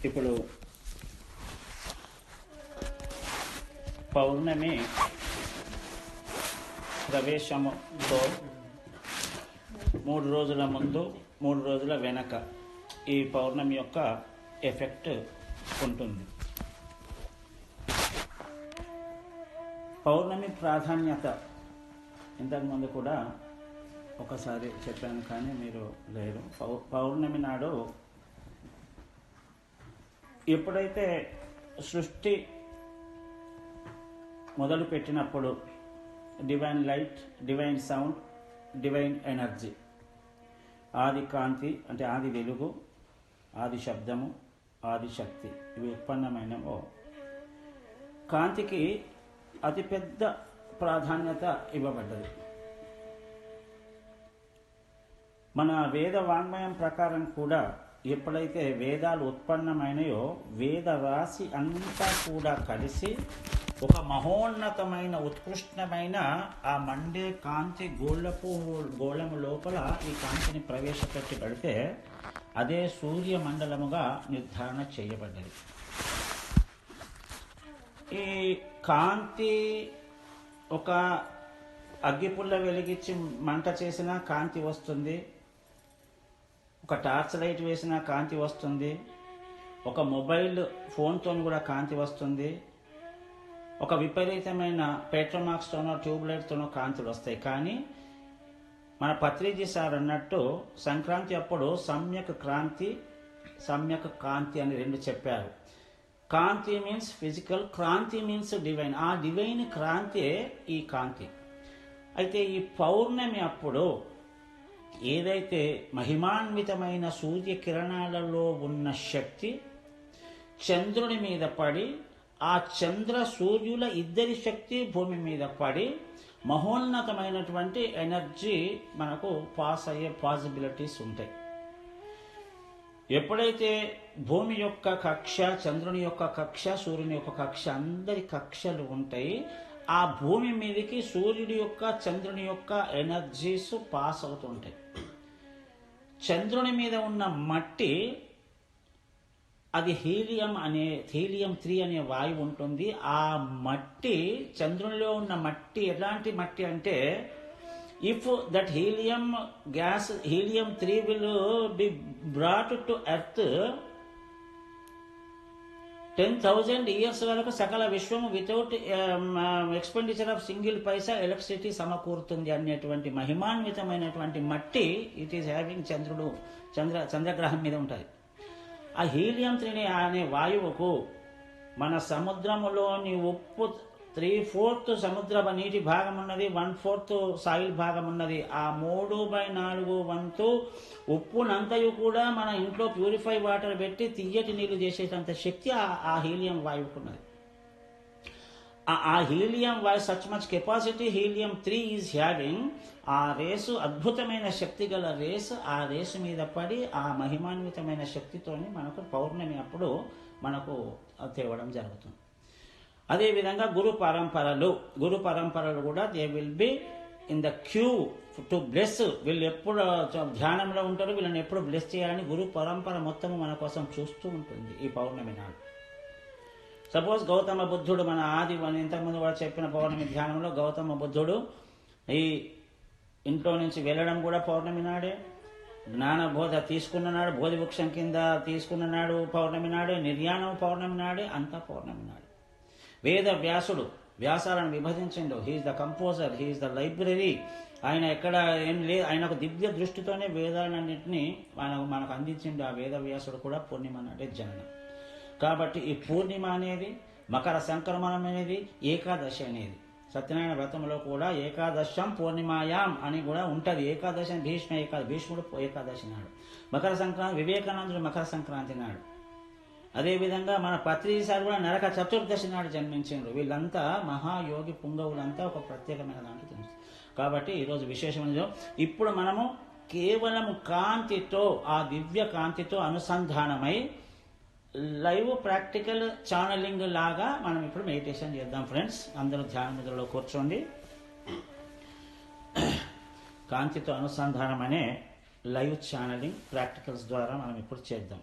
ఇప్పుడు పౌర్ణమి ప్రవేశముతో 3 రోజుల ముందు 3 రోజుల వెనక ఈ పౌర్ణమి యొక్క ఎఫెక్ట్ ఉంటుంది. పౌర్ణమి ప్రాధాన్యత ఇంతకుముందు కూడా ఒకసారి చెప్పాను, కానీ మీరు లేరు. పౌర్ణమి నాడు ఎప్పుడైతే సృష్టి మొదలు పెట్టినప్పుడు divine light, divine sound, divine energy, ఆది కాంతి అంటే ఆది వెలుగు, ఆది శబ్దము, ఆది శక్తి ఇవి ఉత్పన్నమైనవో కాంతికి అతిపెద్ద ప్రాధాన్యత ఇవ్వబడ్డది. మన వేద వాంగ్మయం ప్రకారం కూడా ఎప్పుడైతే వేదాలు ఉత్పన్నమైనయో వేద రాశి అంతా కూడా కలిసి ఒక మహోన్నతమైన ఉత్కృష్టమైన ఆ మండే కాంతి గోళము లోపల ఈ కాంతిని ప్రవేశపెట్టి పెడితే అదే సూర్య మండలముగా నిర్ధారణ చేయబడ్డది. ఈ కాంతి ఒక అగ్గిపుల్ల వెలిగించి మంట చేసినా కాంతి వస్తుంది, ఒక టార్చ్ లైట్ వేసినా కాంతి వస్తుంది, ఒక మొబైల్ ఫోన్తో కూడా కాంతి వస్తుంది, ఒక విపరీతమైన పెట్రోమాక్స్తోనో ట్యూబ్లైట్తోనో కాంతులు వస్తాయి. కానీ మన పత్రిజీ సార్ అన్నట్టు సంక్రాంతి అప్పుడు సమ్యక్ క్రాంతి, సమ్యక్ కాంతి అని 2 చెప్పారు. కాంతి మీన్స్ ఫిజికల్, క్రాంతి మీన్స్ డివైన్. ఆ డివైన్ క్రాంతియే ఈ కాంతి. అయితే ఈ పౌర్ణమి అప్పుడు ఏదైతే మహిమాన్వితమైన సూర్యకిరణాలలో ఉన్న శక్తి చంద్రుని మీద పడి ఆ చంద్ర సూర్యుల ఇద్దరి శక్తి భూమి మీద పడి మహోన్నతమైనటువంటి ఎనర్జీ మనకు పాస్ అయ్యే పాసిబిలిటీస్ ఉంటాయి. ఎప్పుడైతే భూమి యొక్క కక్ష, చంద్రుని యొక్క కక్ష, సూర్యుని యొక్క కక్ష, అందరి కక్షలు ఉంటాయి, ఆ భూమి మీదకి సూర్యుడి యొక్క చంద్రుని యొక్క ఎనర్జీస్ పాస్ అవుతుంటాయి. చంద్రుని మీద ఉన్న మట్టి అది హీలియం 3 అనే వాయువు ఉంటుంది. ఆ మట్టి చంద్రునిలో ఉన్న మట్టి ఎలాంటి మట్టి అంటే if that helium gas helium 3 will be brought to earth 10,000 years వరకు సకల విశ్వము without expenditure of single paisa electricity సమకూరుతుంది అనేటువంటి మహిమాన్వితమైనటువంటి మట్టి ఇట్ ఈస్ హ్యావింగ్ చంద్రగ్రహం మీద ఉంటుంది. ఆ హీలియం 3 అనే వాయువుకు మన సముద్రములోని ఉప్పు 3/4 సముద్ర నీటి భాగం ఉన్నది, 1/4 సాయిల్ భాగం ఉన్నది. ఆ 3/4 వంతు ఉప్పునంతయు కూడా మన ఇంట్లో ప్యూరిఫై వాటర్ పెట్టి తియ్యటి నీళ్లు చేసేటంత శక్తి ఆ హీలియం వాయువుకున్నది. ఆ హీలియం వాయు such much capacity helium 3 is having. ఆ రేసు అద్భుతమైన శక్తి గల రేసు, ఆ రేసు మీద పడి ఆ మహిమాన్వితమైన శక్తితోని మనకు పౌర్ణమి అప్పుడు మనకు తేవడం జరుగుతుంది. అదేవిధంగా గురు పరంపరలు కూడా they will be in the queue to bless. వీళ్ళు ఎప్పుడు ధ్యానంలో ఉంటారు, వీళ్ళని ఎప్పుడు బ్లెస్ చేయాలని గురు పరంపర మొత్తము మన కోసం చూస్తూ ఉంటుంది ఈ పౌర్ణమి నాడు. సపోజ్ గౌతమ బుద్ధుడు మన ఆది ఇంతకుముందు కూడా చెప్పిన పౌర్ణమి ధ్యానంలో గౌతమ బుద్ధుడు ఈ ఇంట్లో నుంచి వెళ్ళడం కూడా పౌర్ణమి నాడే, జ్ఞాన బోధ తీసుకున్న నాడు, బోధి వృక్షం కింద తీసుకున్న నాడు పౌర్ణమి నాడే, నిర్యాణం పౌర్ణమి నాడే, అంతా పౌర్ణమి నాడే. వేద వ్యాసుడు వ్యాసాలను విభజించిండు. He is the composer, he is the library. ఆయన ఎక్కడ ఏం లేదు, ఆయన ఒక దివ్య దృష్టితోనే వేదాలన్నింటినీ మనకు అందించిండు. ఆ వేద వ్యాసుడు కూడా పూర్ణిమ నాడే జననం. కాబట్టి ఈ పూర్ణిమ అనేది, మకర సంక్రమణం అనేది, ఏకాదశి అనేది సత్యనారాయణ వ్రతంలో కూడా ఏకాదశం పూర్ణిమాయాం అని కూడా ఉంటుంది. ఏకాదశి భీష్ముడు ఏకాదశి నాడు, మకర సంక్రాంతి వివేకానందుడు మకర సంక్రాంతి నాడు. అదేవిధంగా మన పత్రిజీ సార్ కూడా నరక చతుర్దశి నాడు జన్మించిండ్రు. వీళ్ళంతా మహాయోగి పుంగవులంతా ఒక ప్రత్యేకమైన దాంట్లో తెలుసు. కాబట్టి ఈరోజు విశేషమైన ఇప్పుడు మనము కేవలం కాంతితో, ఆ దివ్య కాంతితో అనుసంధానమై లైవ్ ప్రాక్టికల్ ఛానలింగ్ లాగా మనం ఇప్పుడు మెడిటేషన్ చేద్దాం ఫ్రెండ్స్. అందరూ ధ్యాన ముద్రలో కూర్చోండి. కాంతితో అనుసంధానం అనే లైవ్ ఛానలింగ్ ప్రాక్టికల్స్ ద్వారా మనం ఇప్పుడు చేద్దాం.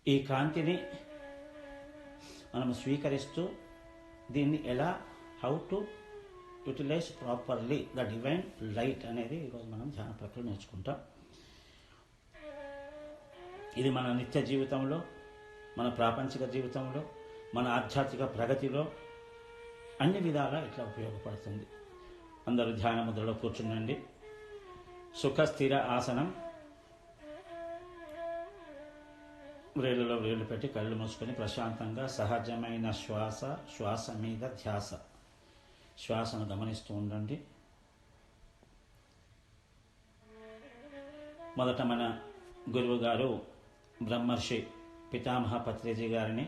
ఈ కాంతిని మనం స్వీకరిస్తూ దీన్ని ఎలా how to utilise properly the divine light అనేది ఈరోజు మనం ధ్యాన ప్రక్రియ నేర్చుకుంటాం. ఇది మన నిత్య జీవితంలో, మన ప్రాపంచిక జీవితంలో, మన ఆధ్యాత్మిక ప్రగతిలో అన్ని విధాలా ఇట్లా ఉపయోగపడుతుంది. అందరూ ధ్యాన ముద్రలో కూర్చుండండి. సుఖస్థిర ఆసనం, వేళ్ళలో వేళ్ళు పెట్టి కళ్ళు మూసుకొని ప్రశాంతంగా సహజమైన శ్వాస మీద ధ్యాస, శ్వాసను గమనిస్తూ ఉండండి. మొదట మన గురువు గారు బ్రహ్మర్షి పితామహ పత్రిజీ గారిని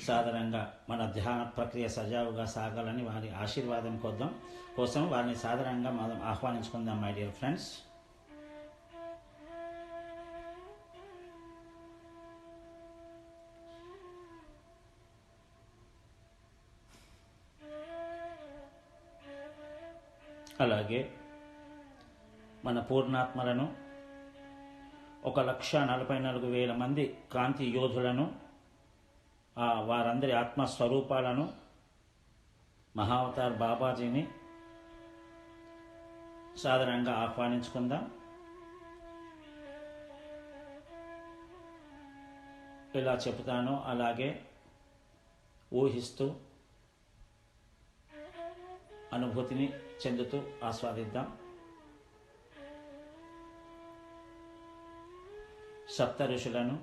సాధారణంగా మన ధ్యాన ప్రక్రియ సజావుగా సాగాలని వారి ఆశీర్వాదం కోసం వారిని సాధారణంగా మనం ఆహ్వానించుకుందాం. మై డియర్ ఫ్రెండ్స్, అలాగే మన పూర్ణాత్మలను 1,44,000 మంది కాంతి యోధులను, వారందరి ఆత్మస్వరూపాలను, మహావతార్ బాబాజీని సాధారణంగా ఆహ్వానించుకుందాం. ఇలా చెబుతానో అలాగే ఊహిస్తూ అనుభూతిని చెందుతూ ఆస్వాదిద్దాం. సప్త ఋషులను,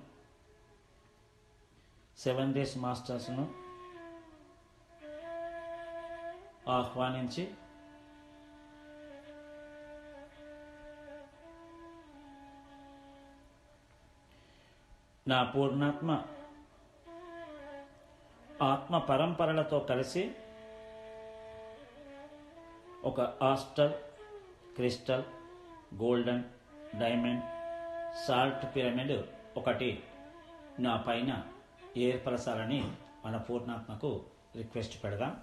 7 డేస్ మాస్టర్స్ను ఆహ్వానించి నా పూర్ణాత్మ ఆత్మ పరంపరలతో కలిసి ఒక Aster, crystal, golden, diamond, salt pyramid ఒకటి నా పైన ఏర్పరచాలని మన పూర్ణాత్మకు రిక్వెస్ట్ పెడదాం.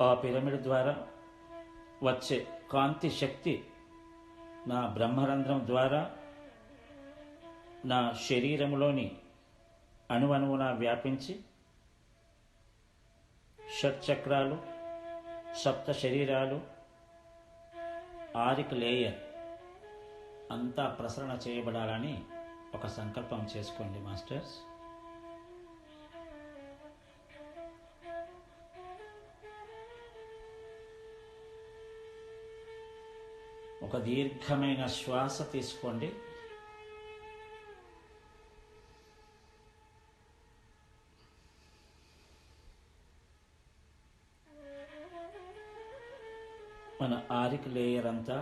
ఆ పిరమిడ్ ద్వారా వచ్చే కాంతి శక్తి నా బ్రహ్మరంధ్రం ద్వారా నా శరీరంలోని అణువణువున వ్యాపించి షట్చక్రాలు, సప్త శరీరాలు, ఆరిక్ లేయర్ అంతా ప్రసరణ చేయబడాలని ఒక సంకల్పం చేసుకోండి మాస్టర్స్. ఒక దీర్ఘమైన శ్వాస తీసుకోండి. మన ఆరిక్ లేయర్ అంతా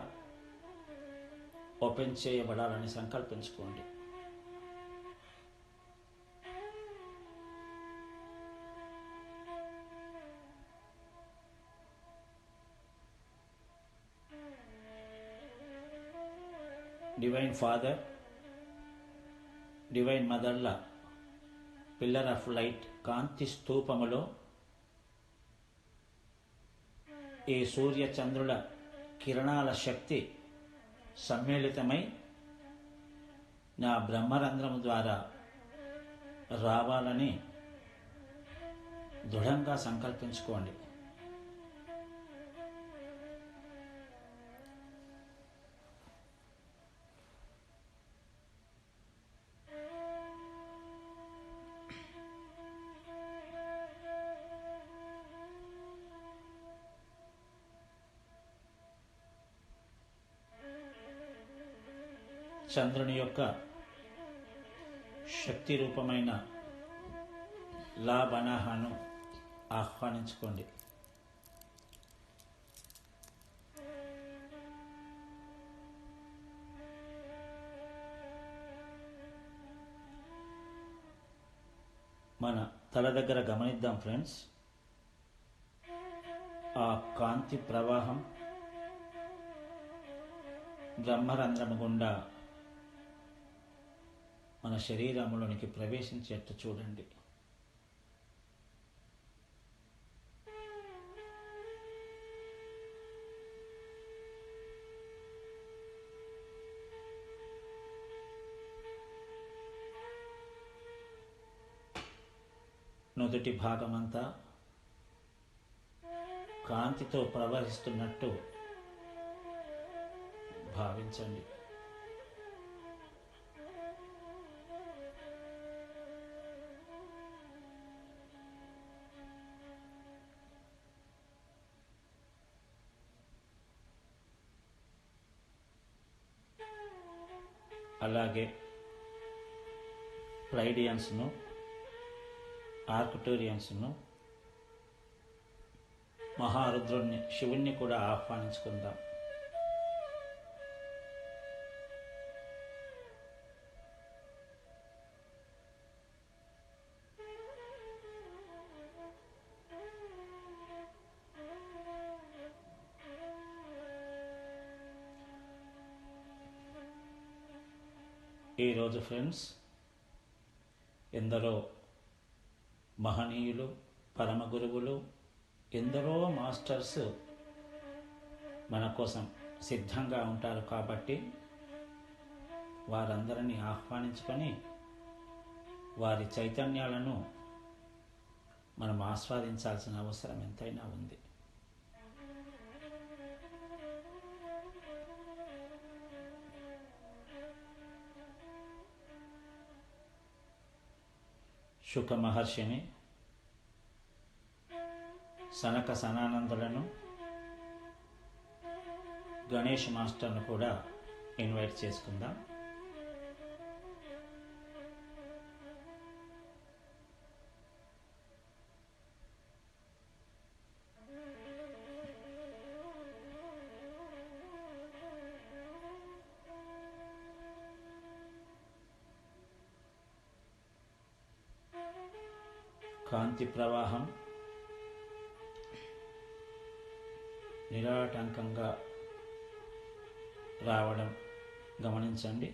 ఓపెన్ చేయబడాలని సంకల్పించుకోండి. డివైన్ ఫాదర్, డివైన్ మదర్ల పిల్లర్ ఆఫ్ లైట్ కాంతి స్తూపములో ఈ సూర్య చంద్రుల కిరణాల శక్తి సమ్మేళితమై నా బ్రహ్మరంధ్రం ద్వారా రావాలని దృఢంగా సంకల్పించుకోండి. చంద్రుని యొక్క శక్తి రూపమైన లా బనాహాను ఆహ్వానించుకోండి. మన తల దగ్గర గమనిద్దాం ఫ్రెండ్స్. ఆ కాంతి ప్రవాహం బ్రహ్మరంధ్రము గుండా మన శరీరంలోనికి ప్రవేశించేట్టు చూడండి. నుదుటి భాగమంతా కాంతితో ప్రవహిస్తున్నట్టు భావించండి. అలాగే ప్లైడియన్స్ను, ఆర్కిటూరియన్స్ను, మహారుద్రుణ్ణి, శివుణ్ణి కూడా ఆహ్వానించుకుందాం. ఈరోజు ఫ్రెండ్స్, ఎందరో మహనీయులు, పరమ గురువులు, ఎందరో మాస్టర్స్ మన కోసం సిద్ధంగా ఉంటారు. కాబట్టి వారందరినీ ఆహ్వానించుకొని వారి చైతన్యాలను మనం ఆస్వాదించాల్సిన అవసరం ఎంతైనా ఉంది. శుక మహర్షిని, సనక సనానందులను, గణేష్ మాస్టర్ను కూడా ఇన్వైట్ చేసుకుందాం. కాంతి ప్రవాహం నిరాటంకంగా రావడం గమనించండి.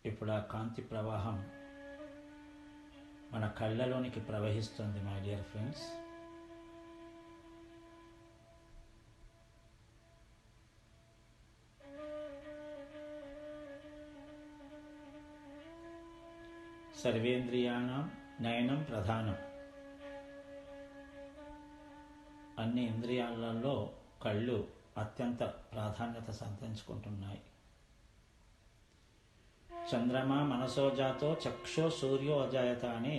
ఇప్పుడు ఆ కాంతి ప్రవాహం మన కళ్ళలోనికి ప్రవహిస్తుంది. మై డియర్ ఫ్రెండ్స్, సర్వేంద్రియాణం నయనం ప్రధానం. అన్ని ఇంద్రియాలలో కళ్ళు అత్యంత ప్రాధాన్యత సంతరించుకుంటున్నాయి. చంద్రమా మనసోజాతో చక్షో సూర్యో అజాయత అని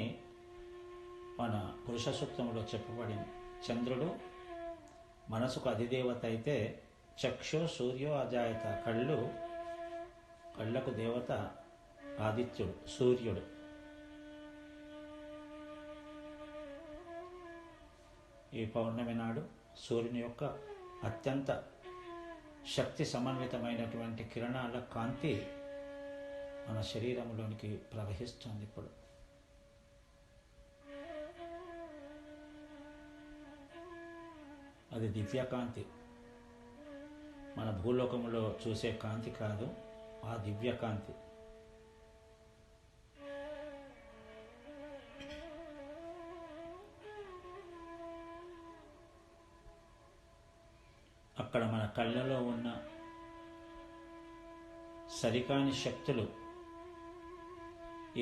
మన పురుష సూక్తంలో చెప్పబడింది. చంద్రుడు మనసుకు అధిదేవత అయితే చక్షో సూర్యో అజాయత, కళ్ళకు దేవత ఆదిత్యుడు, సూర్యుడు. ఈ పౌర్ణమి నాడు సూర్యుని యొక్క అత్యంత శక్తి సమన్వితమైనటువంటి కిరణాల కాంతి మన శరీరంలోనికి ప్రవహిస్తుంది. ఇప్పుడు అది దివ్యకాంతి. మన భూలోకంలో చూసే కాంతి కాదు, ఆ దివ్యకాంతి. అక్కడ మన కళ్ళలో ఉన్న సరికాని శక్తులు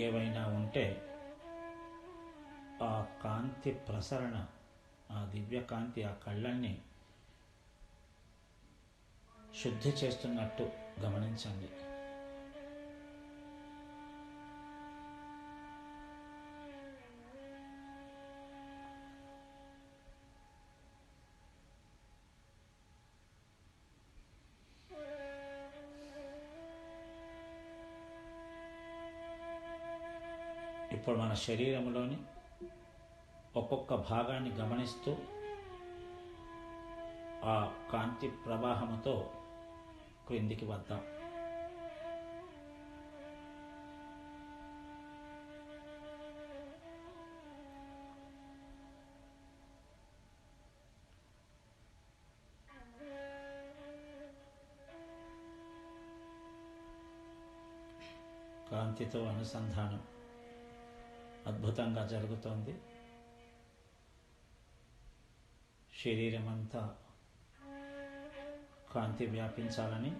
ఏవైనా ఉంటే ఆ కాంతి ప్రసరణ, ఆ దివ్య కాంతి ఆ కళ్ళని శుద్ధి చేస్తున్నట్టు గమనించండి. ఇప్పుడు మన శరీరంలోని ఒక్కొక్క భాగాన్ని గమనిస్తూ ఆ కాంతి ప్రవాహముతో క్రిందికి వద్దాం. కాంతితో అనుసంధానం అద్భుతంగా జరుగుతోంది. శరీరమంతా కాంతి వ్యాపించాలని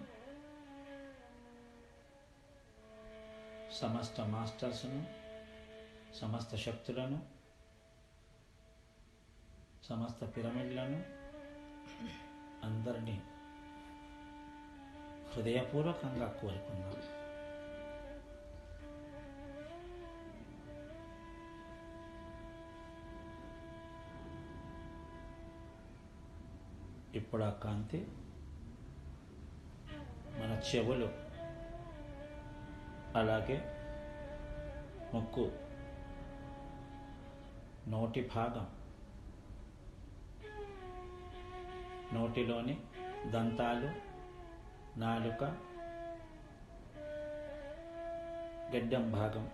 సమస్త మాస్టర్స్ను, సమస్త శక్తులను, సమస్త పిరమిడ్లను అందరినీ హృదయపూర్వకంగా కోరుకున్నాం. ఇప్పుడు ఆ కాంతి మన చెవులు, అలాగే ముక్కు, నోటి భాగం, నోటిలోని దంతాలు, నాలుక, గడ్డం భాగం,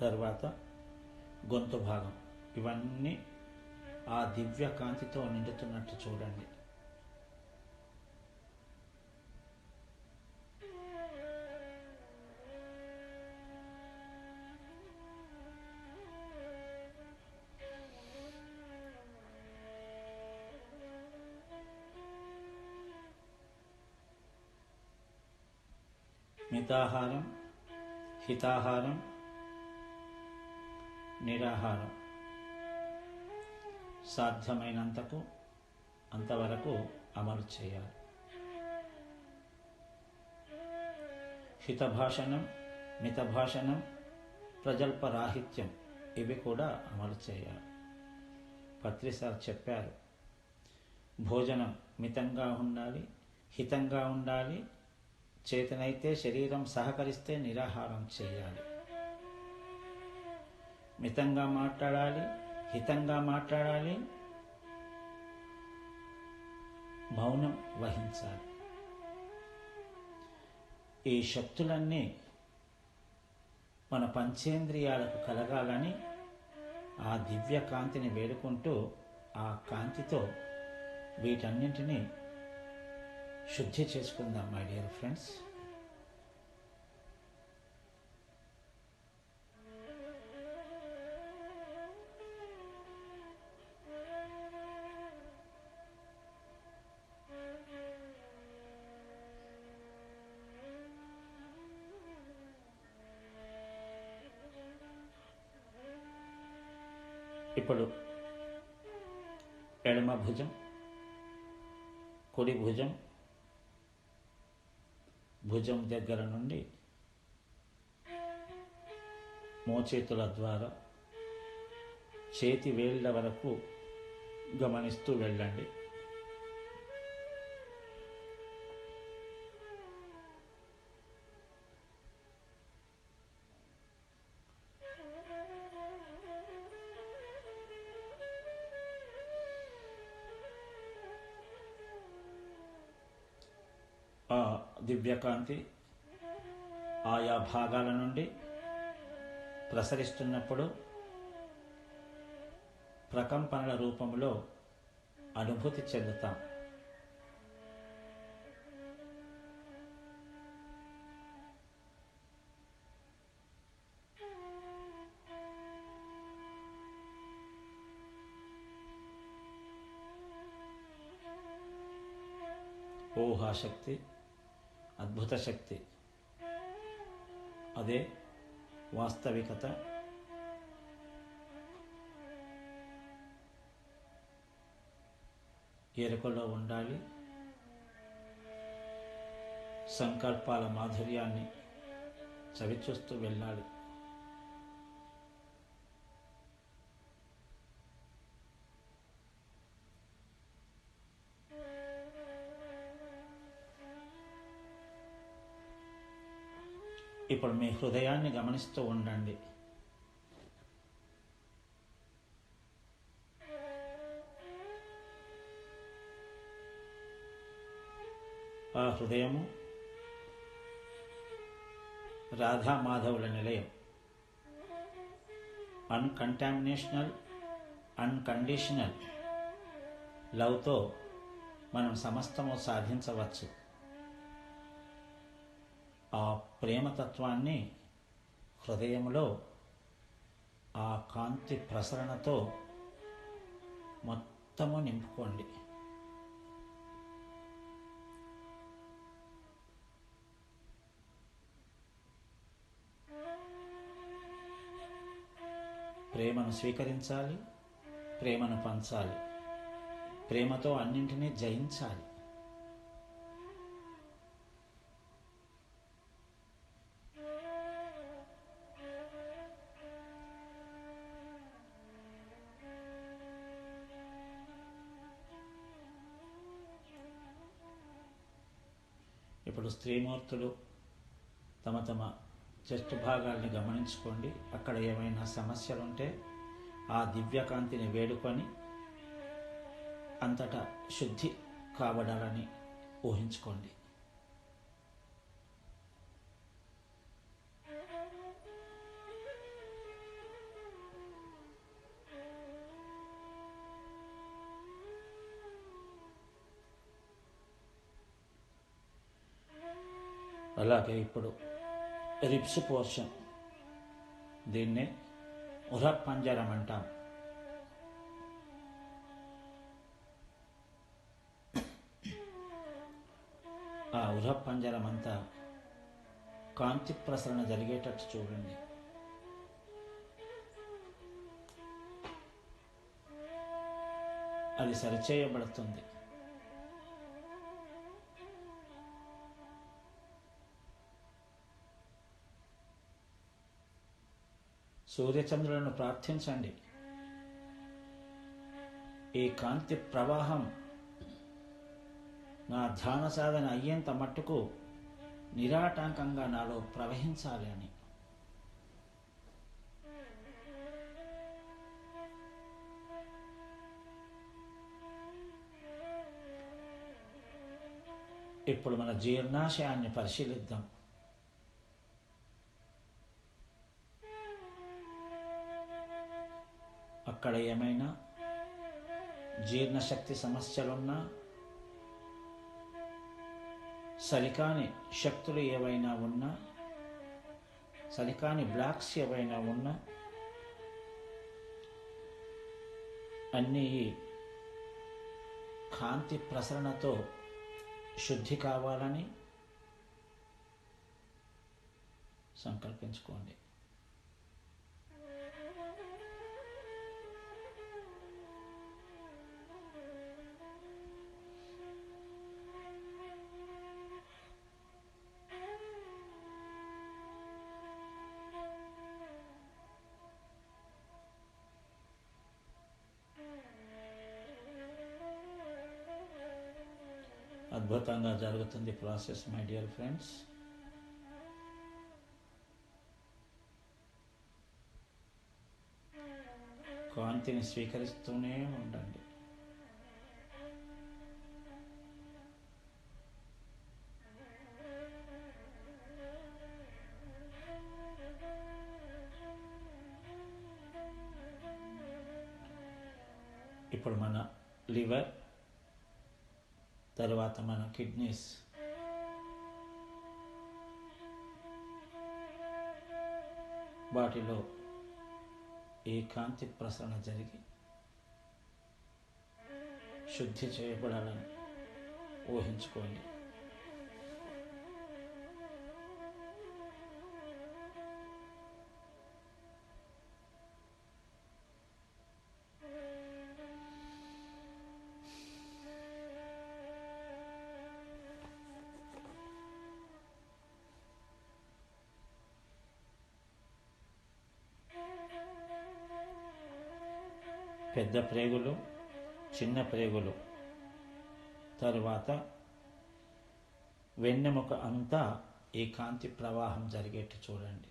తర్వాత గొంతు భాగం, ఇవన్నీ ఆ దివ్య కాంతితో నిండుతున్నట్టు చూడండి. మితాహారం, హితాహారం, నిరాహారం సాధ్యమైనంతకు అంతవరకు అమలు చేయాలి. హితభాషణం, మితభాషణం, ప్రజల్పరాహిత్యం ఇవి కూడా అమలు చేయాలి. పత్రి సార్ చెప్పారు, భోజనం మితంగా ఉండాలి, హితంగా ఉండాలి, చేతనైతే శరీరం సహకరిస్తే నిరాహారం చేయాలి. మితంగా మాట్లాడాలి, హితంగా మాట్లాడాలి, మౌనం వహించాలి. ఈ శక్తులన్నీ మన పంచేంద్రియాలకు కలగాలని ఆ దివ్య కాంతిని వేడుకుంటూ ఆ కాంతితో వీటన్నింటినీ శుద్ధి చేసుకుందాం మై డియర్ ఫ్రెండ్స్. ఇప్పుడు ఎడమ భుజం, కుడి భుజం, భుజం దగ్గర నుండి మోచేతుల ద్వారా చేతి వేళ్ళ వరకు గమనిస్తూ వెళ్ళండి. ఆ దివ్యకాంతి ఆయా భాగాల నుండి ప్రసరిస్తున్నప్పుడు ప్రకంపనల రూపంలో అనుభూతి చెందుతాం. ఊహాశక్తి, అద్భుత శక్తి, అదే వాస్తవికత. ఎరుకలో ఉండాలి. సంకల్పాల మాధుర్యాన్ని చవిచూస్తూ వెళ్ళాలి. ఇప్పుడు మీ హృదయాన్ని గమనిస్తూ ఉండండి. ఆ హృదయము రాధా మాధవుల నిలయం. అన్కంటామినేషనల్, అన్కండిషనల్ లవ్తో మనం సమస్తము సాధించవచ్చు. ఆ ప్రేమతత్వాన్ని హృదయంలో ఆ కాంతి ప్రసరణతో మొత్తము నింపుకోండి. ప్రేమను స్వీకరించాలి, ప్రేమను పంచాలి, ప్రేమతో అన్నింటినీ జయించాలి. ఇప్పుడు స్త్రీమూర్తులు తమ తమ చెస్ట్ భాగాల్ని గమనించుకోండి. అక్కడ ఏమైనా సమస్యలుంటే ఆ దివ్యకాంతిని వేడుకొని అంతటా శుద్ధి కాబడాలని ఊహించుకోండి. అలాగే ఇప్పుడు రిప్స్ పోర్షన్, దీన్నే ఉరపంజరం అంటాం. ఆ ఉరపంజరం అంతా కాంతి ప్రసరణ జరిగేటట్టు చూడండి. అది సరిచేయబడుతుంది. సూర్యచంద్రులను ప్రార్థించండి. ఈ కాంతి ప్రవాహం నా ధ్యాన సాధన అయ్యేంత మట్టుకు నిరాటంకంగా నాలో ప్రవహించాలి అని. ఇప్పుడు మన జీర్ణాశయాన్ని పరిశీలిద్దాం. అక్కడ ఏమైనా జీర్ణశక్తి సమస్యలున్నా, సరికాని శక్తులు ఏవైనా ఉన్నా, సరికాని బ్లాక్స్ ఏవైనా ఉన్నా, అన్నీ కాంతి ప్రసరణతో శుద్ధి కావాలని సంకల్పించుకోండి. అద్భుతంగా జరుగుతుంది ప్రాసెస్ మై డియర్ ఫ్రెండ్స్. కాంతిని స్వీకరిస్తూనే ఉండండి. ఇప్పుడు మన లివర్, తర్వాత మన కిడ్నీస్, వాటిలో ఈ కాంతి ప్రసరణ జరిగి శుద్ధి చేయబడాలని ఊహించుకోండి. పెద్ద ప్రేగులు, చిన్న ప్రేగులు, తరువాత వెన్నెముక అంతా ఈ కాంతి ప్రవాహం జరిగేట్టు చూడండి.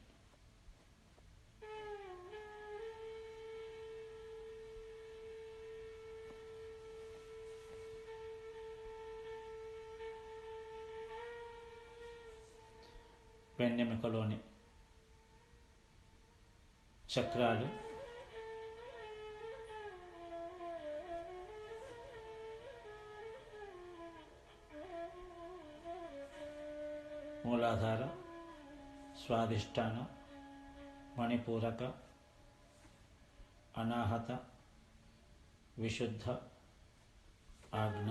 వెన్నెముకలోని చక్రాలు, మూలాధార, స్వాదిష్టాన, మణిపూరక, అనాహత, విశుద్ధ, ఆజ్ఞ,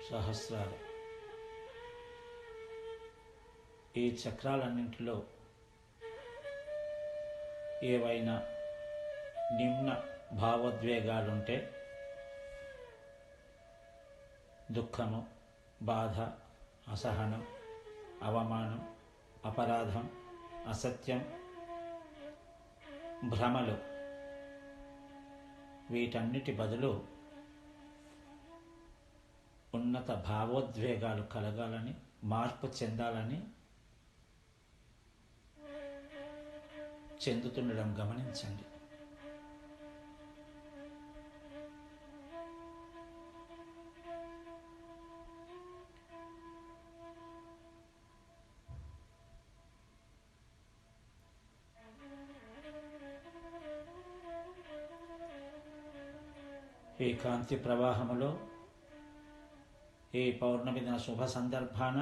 సహస్రార. ఈ చక్రాలన్నింటిలో ఏవైనా నిమ్న భావోద్వేగాలుంటే దుఃఖము, బాధ, అసహనం, అవమానం, అపరాధం, అసత్యం, భ్రమలు, వీటన్నిటి బదులు ఉన్నత భావోద్వేగాలు కలగాలని, మార్పు చెందాలని చెందుతుండడం గమనించండి. ఈ కాంతి ప్రవాహములో ఈ పౌర్ణమి దిన శుభ సందర్భాన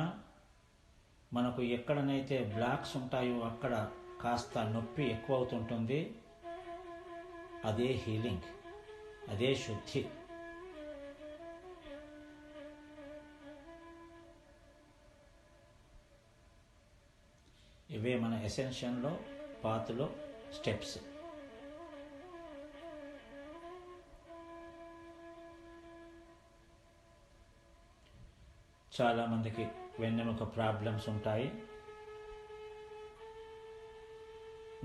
మనకు ఎక్కడనైతే బ్లాక్స్ ఉంటాయో అక్కడ కాస్త నొప్పి ఎక్కువ అవుతుంటుంది. అదే హీలింగ్, అదే శుద్ధి. ఇవే మన ఎసెన్షన్లో, పాత్లో స్టెప్స్. చాలామందికి వెన్నెముక ప్రాబ్లమ్స్ ఉంటాయి.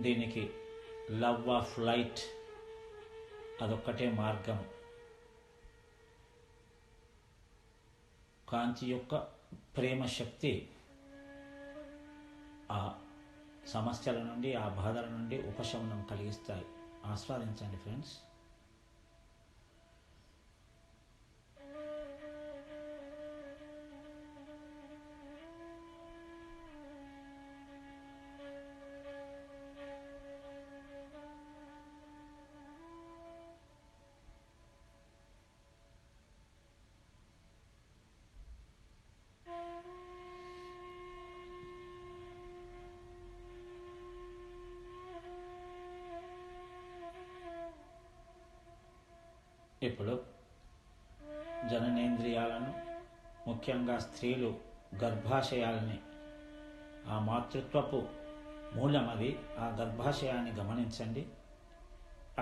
దీనికి లవ్ ఆఫ్ లైట్ అదొక్కటే మార్గం. కాంతి యొక్క ప్రేమ శక్తి ఆ సమస్యల నుండి, ఆ బాధల నుండి ఉపశమనం కలిగిస్తాయి. ఆస్వాదించండి ఫ్రెండ్స్. ఇప్పుడు జననేంద్రియాలను, ముఖ్యంగా స్త్రీలు గర్భాశయాలని, ఆ మాతృత్వపు మూలం అది, ఆ గర్భాశయాన్ని గమనించండి.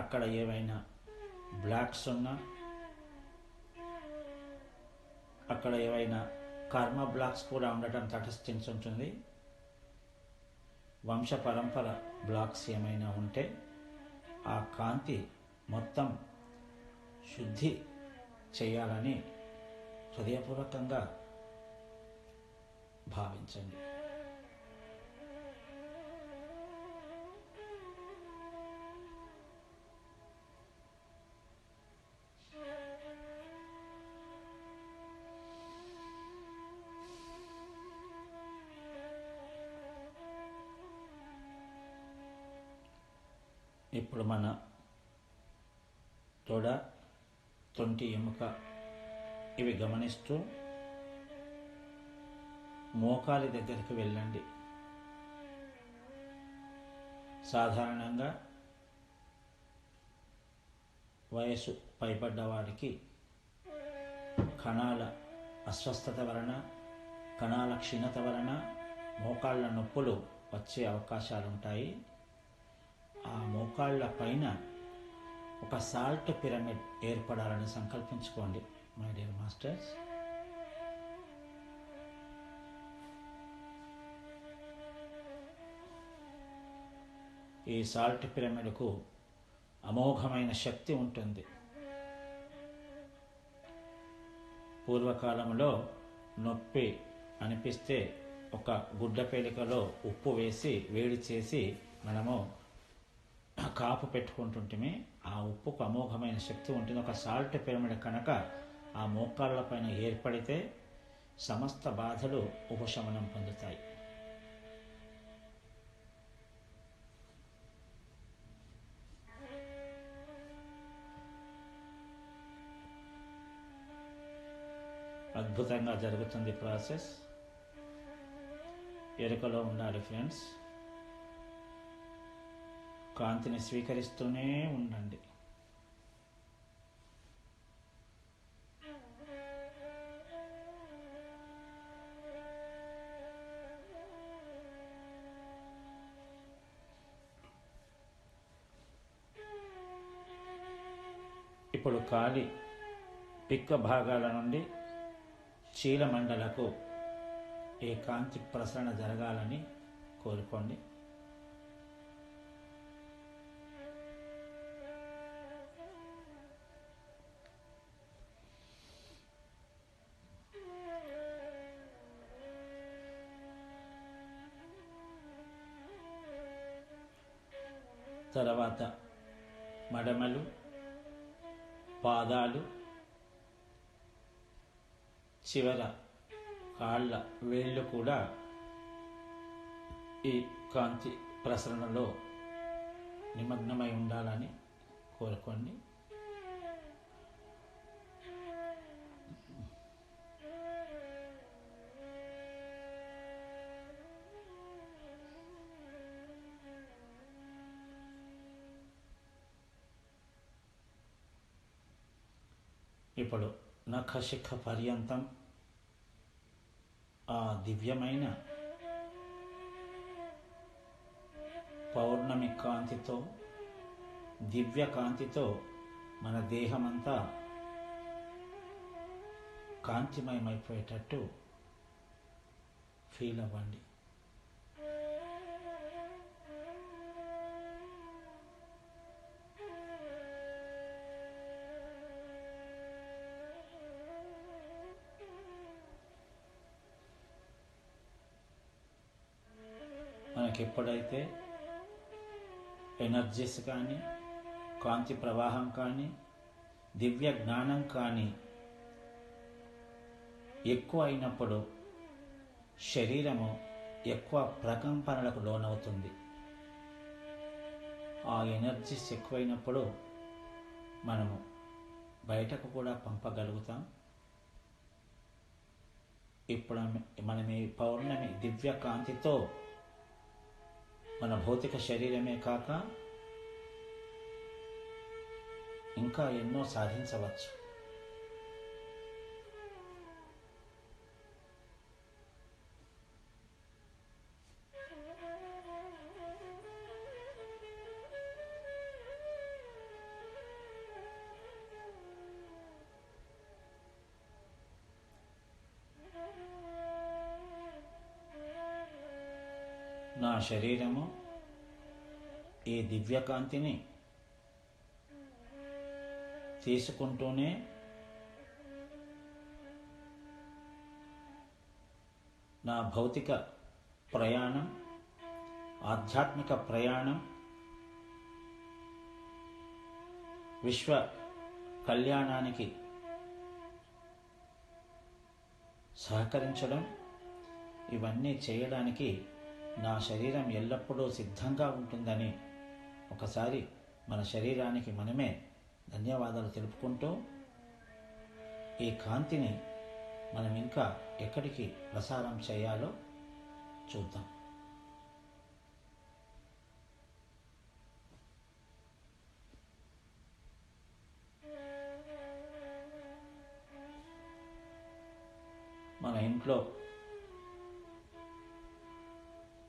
అక్కడ ఏవైనా బ్లాక్స్ ఉన్నా, అక్కడ ఏవైనా కర్మ బ్లాక్స్ కూడా ఉండటం తటస్థించుంటుంది. వంశ పరంపర బ్లాక్స్ ఏమైనా ఉంటే ఆ కాంతి మొత్తం శుద్ధి చేయాలని హృదయపూర్వకంగా భావించండి. ఇప్పుడు మన తొడ, తొంటి ఎముక ఇవి గమనిస్తూ మోకాలి దగ్గరికి వెళ్ళండి. సాధారణంగా వయసు పైబడ్డ వారికి కణాల అస్వస్థత వలన, కణాల క్షీణత వలన మోకాళ్ళ నొప్పులు వచ్చే అవకాశాలు ఉంటాయి. ఆ మోకాళ్ళ పైన ఒక సాల్ట్ పిరమిడ్ ఏర్పడాలని సంకల్పించుకోండి మై డియర్ మాస్టర్స్. ఈ సాల్ట్ పిరమిడ్కు అమోఘమైన శక్తి ఉంటుంది. పూర్వకాలంలో నొప్పి అనిపిస్తే ఒక గుడ్డ పేలికలో ఉప్పు వేసి వేడి చేసి మనము కాపు పెట్టుకుంటుంటే ఆ ఉప్పుకు అమోఘమైన శక్తి ఉంటుంది. ఒక సాల్ట్ పిరమిడ్ కనుక ఆ మోకాళ్ళ పైన ఏర్పడితే సమస్త బాధలు ఉపశమనం పొందుతాయి. అద్భుతంగా జరుగుతుంది ప్రాసెస్. ఎరుకలో ఉండాలి ఫ్రెండ్స్. కాంతిని స్వీకరిస్తూనే ఉండండి. ఇప్పుడు కాలి పిక్క భాగాల నుండి చీలమండలకు ఈ కాంతి ప్రసరణ జరగాలని కోరుకోండి. తర్వాత మడమలు, పాదాలు, చివర కాళ్ళ వేళ్ళు కూడా ఈ కాంతి ప్రసరణలో నిమగ్నమై ఉండాలని కోరుకోండి. ఇప్పుడు నఖశిఖ పర్యంతం ఆ దివ్యమైన పౌర్ణమి కాంతితో, దివ్య కాంతితో మన దేహమంతా కాంతిమయమైపోయేటట్టు ఫీల్ అవ్వండి. మనకి ఎప్పుడైతే ఎనర్జీస్ కానీ, కాంతి ప్రవాహం కానీ, దివ్య జ్ఞానం కానీ ఎక్కువ అయినప్పుడు శరీరము ఎక్కువ ప్రకంపనలకు లోనవుతుంది. ఆ ఎనర్జీస్ ఎక్కువైనప్పుడు మనము బయటకు కూడా పంపగలుగుతాం. ఇప్పుడు మనం ఈ పౌర్ణమి దివ్య కాంతితో మన భౌతిక శరీరమే కాక ఇంకా ఎన్నో సాధించవచ్చు. నా శరీరము ఈ దివ్యకాంతిని తీసుకుంటూనే నా భౌతిక ప్రయాణం, ఆధ్యాత్మిక ప్రయాణం, విశ్వ కళ్యాణానికి సహకరించడం, ఇవన్నీ చేయడానికి నా శరీరం ఎల్లప్పుడూ సిద్ధంగా ఉంటుందని ఒకసారి మన శరీరానికి మనమే ధన్యవాదాలు తెలుపుకుంటూ ఈ కాంతిని మనం ఇంకా ఎక్కడికి ప్రసారం చేయాలో చూద్దాం. మన ఇంట్లో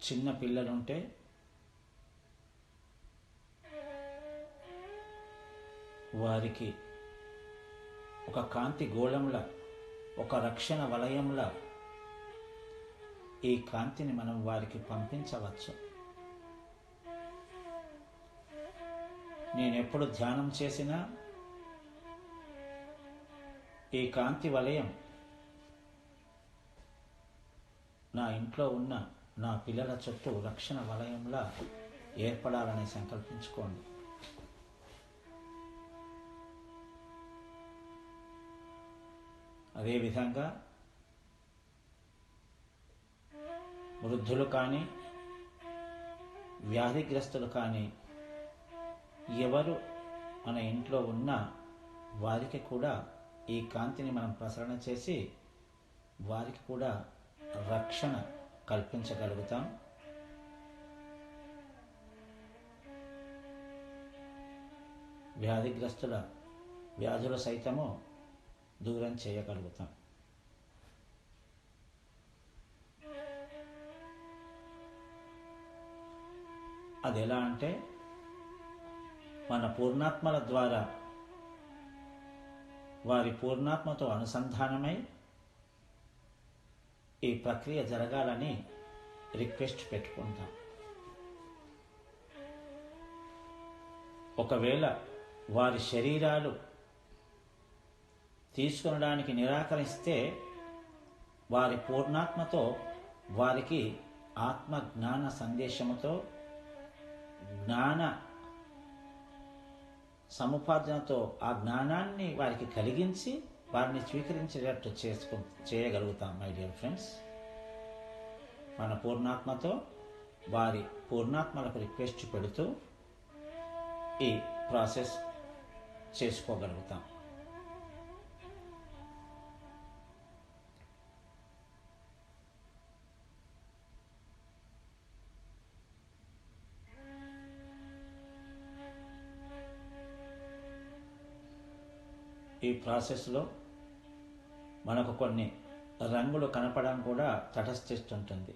చిన్న పిల్లలుంటే వారికి ఒక కాంతి గోళంలా, ఒక రక్షణ వలయంలా ఈ కాంతిని మనం వారికి పంపించవచ్చు. నేనెప్పుడు ధ్యానం చేసినా ఈ కాంతి వలయం నా ఇంట్లో ఉన్న నా పిల్లల చుట్టూ రక్షణ వలయంలా ఏర్పడాలని సంకల్పించుకోండి. అదేవిధంగా వృద్ధులు కానీ, వ్యాధిగ్రస్తులు కానీ ఎవరు మన ఇంట్లో ఉన్నా వారికి కూడా ఈ కాంతిని మనం ప్రసరణ చేసి వారికి కూడా రక్షణ కల్పించగలుగుతాం. వ్యాధిగ్రస్తుల వ్యాధుల సైతము దూరం చేయగలుగుతాం. అది ఎలా అంటే మన పూర్ణాత్మల ద్వారా వారి పూర్ణాత్మతో అనుసంధానమై ఈ ప్రక్రియ జరగాలని రిక్వెస్ట్ పెట్టుకుంటాం. ఒకవేళ వారి శరీరాలు తీసుకొనడానికి నిరాకరిస్తే వారి పూర్ణాత్మతో వారికి ఆత్మ జ్ఞాన సందేశముతో జ్ఞాన సముపార్జనతో ఆ జ్ఞానాన్ని వారికి కలిగించి వారిని స్వీకరించేటట్టు చేయగలుగుతాం. మై డియర్ ఫ్రెండ్స్, మన పూర్ణాత్మతో వారి పూర్ణాత్మలకు రిక్వెస్ట్ పెడుతూ ఈ ప్రాసెస్ చేసుకోగలుగుతాం. ఈ ప్రాసెస్లో మనకు కొన్ని రంగులు కనపడడం కూడా తటస్థిస్తుంటుంది.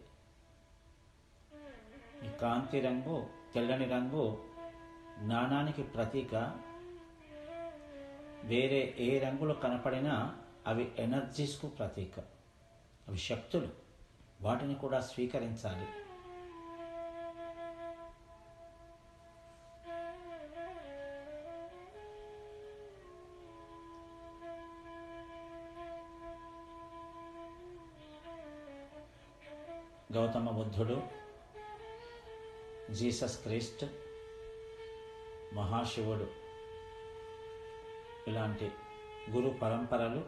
ఈ కాంతి రంగు, తెల్లని రంగు జ్ఞానానికి ప్రతీక. వేరే ఏ రంగులు కనపడినా అవి ఎనర్జీస్కు ప్రతీక, అవి శక్తులు. వాటిని కూడా స్వీకరించాలి. గౌతమ బుద్ధుడు, జీసస్ క్రీస్ట్, మహాశివుడు ఇలాంటి గురు పరంపరలు,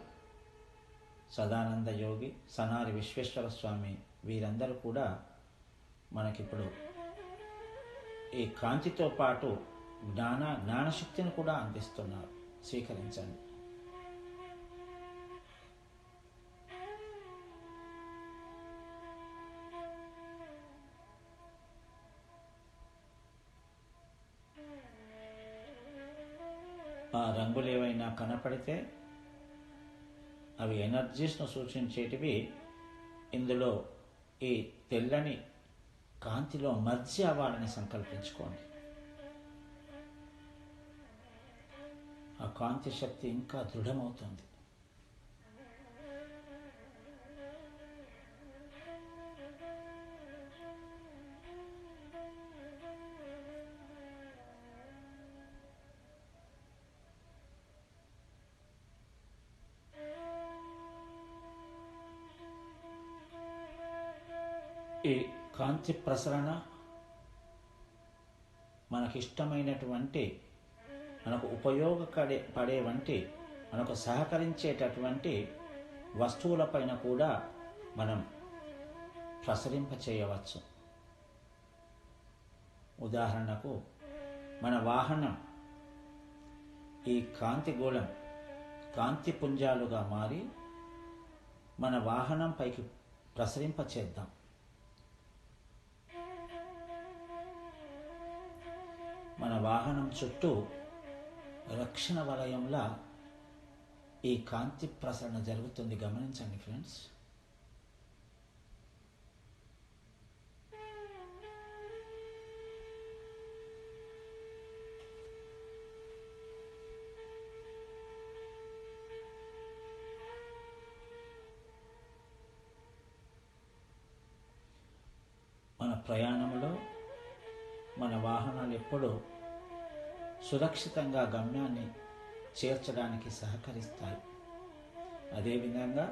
సదానంద యోగి, సనారి విశ్వేశ్వర స్వామి, వీరందరూ కూడా మనకిప్పుడు ఈ కాంతితో పాటు జ్ఞానశక్తిని కూడా అందిస్తున్నారు. స్వీకరించండి. ఆ రంగులు ఏవైనా కనపడితే అవి ఎనర్జీస్ను సూచించేటివి. ఇందులో ఈ తెల్లని కాంతిలో మర్జీ అవ్వాలని సంకల్పించుకోండి. ఆ కాంతి శక్తి ఇంకా దృఢమవుతుంది. ఈ కాంతి ప్రసరణ మనకిష్టమైనటువంటి, మనకు ఉపయోగపడే వంటి, మనకు సహకరించేటటువంటి వస్తువులపైన కూడా మనం ప్రసరింపచేయవచ్చు. ఉదాహరణకు మన వాహనం ఈ కాంతి గోళం, కాంతి పుంజాలుగా మారి మన వాహనం పైకి ప్రసరింపచేద్దాం. మన వాహనం చుట్టూ రక్షణ వలయంలా ఈ కాంతి ప్రసరణ జరుగుతుంది. గమనించండి ఫ్రెండ్స్. మన ప్రయాణంలో మన వాహనాలు ఎప్పుడూ సురక్షితంగా గమ్యాన్ని చేర్చడానికి సహకరిస్తాయి. అదేవిధంగా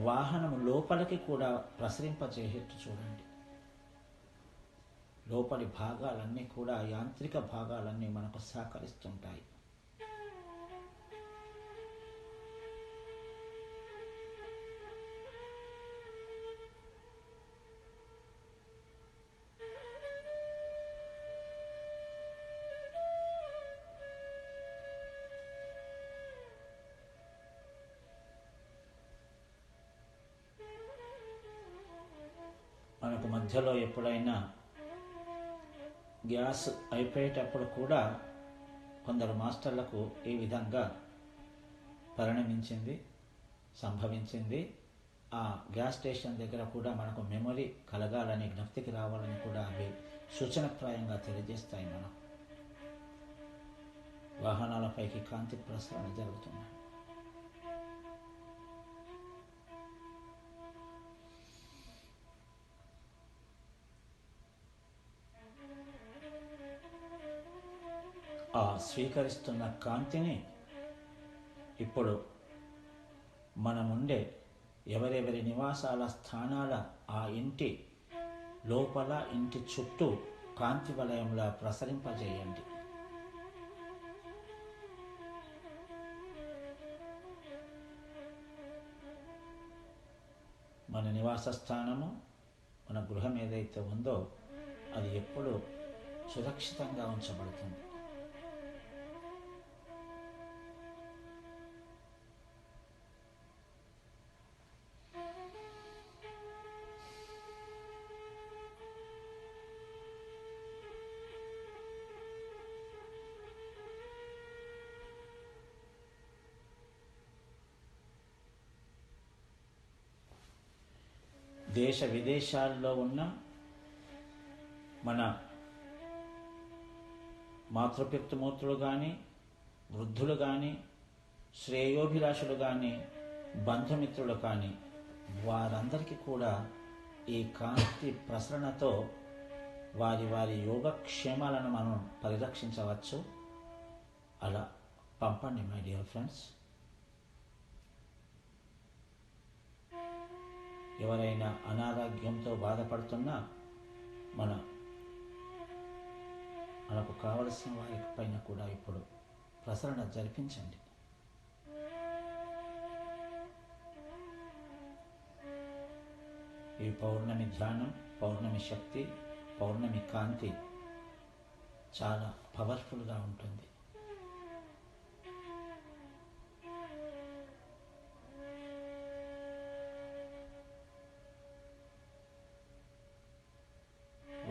వాహనం లోపలికి కూడా ప్రసరింపజేసేట్టు చూడండి. లోపలి భాగాలన్నీ కూడా, యాంత్రిక భాగాలన్నీ మనకు సహకరిస్తుంటాయి. మనకు మధ్యలో ఎప్పుడైనా గ్యాస్ అయిపోయేటప్పుడు కూడా కొందరు మాస్టర్లకు ఈ విధంగా సంభవించింది. ఆ గ్యాస్ స్టేషన్ దగ్గర కూడా మనకు మెమొరీ కలగాలని, జ్ఞప్తికి రావాలని కూడా అవి సూచనప్రాయంగా తెలియజేస్తాయి. మనం వాహనాలపైకి కాంతి ప్రసరణ జరుగుతున్నాయి. ఆ స్వీకరిస్తున్న కాంతిని ఇప్పుడు మనముండే ఎవరెవరి నివాసాల స్థానాల ఆ ఇంటి లోపల, ఇంటి చుట్టూ కాంతి వలయంలా ప్రసరింపజేయండి. మన నివాస స్థానము, మన గృహం ఏదైతే ఉందో అది ఎప్పుడు సురక్షితంగా ఉంచబడుతుంది. దేశ విదేశాల్లో ఉన్న మన మాతృపితృమూర్తులు కానీ, వృద్ధులు కానీ, శ్రేయోభిలాషులు కానీ, బంధుమిత్రులు కానీ, వారందరికీ కూడా ఈ కాంతి ప్రసరణతో వారి వారి యోగక్షేమాలను మనం పరిరక్షించవచ్చు. అలా పంపండి మై డియర్ ఫ్రెండ్స్. ఎవరైనా అనారోగ్యంతో బాధపడుతున్నా మనకు కావలసిన వారి పైన కూడా ఇప్పుడు ప్రసరణ జరిపించండి. ఈ పౌర్ణమి ధ్యానం, పౌర్ణమి శక్తి, పౌర్ణమి కాంతి చాలా పవర్ఫుల్గా ఉంటుంది.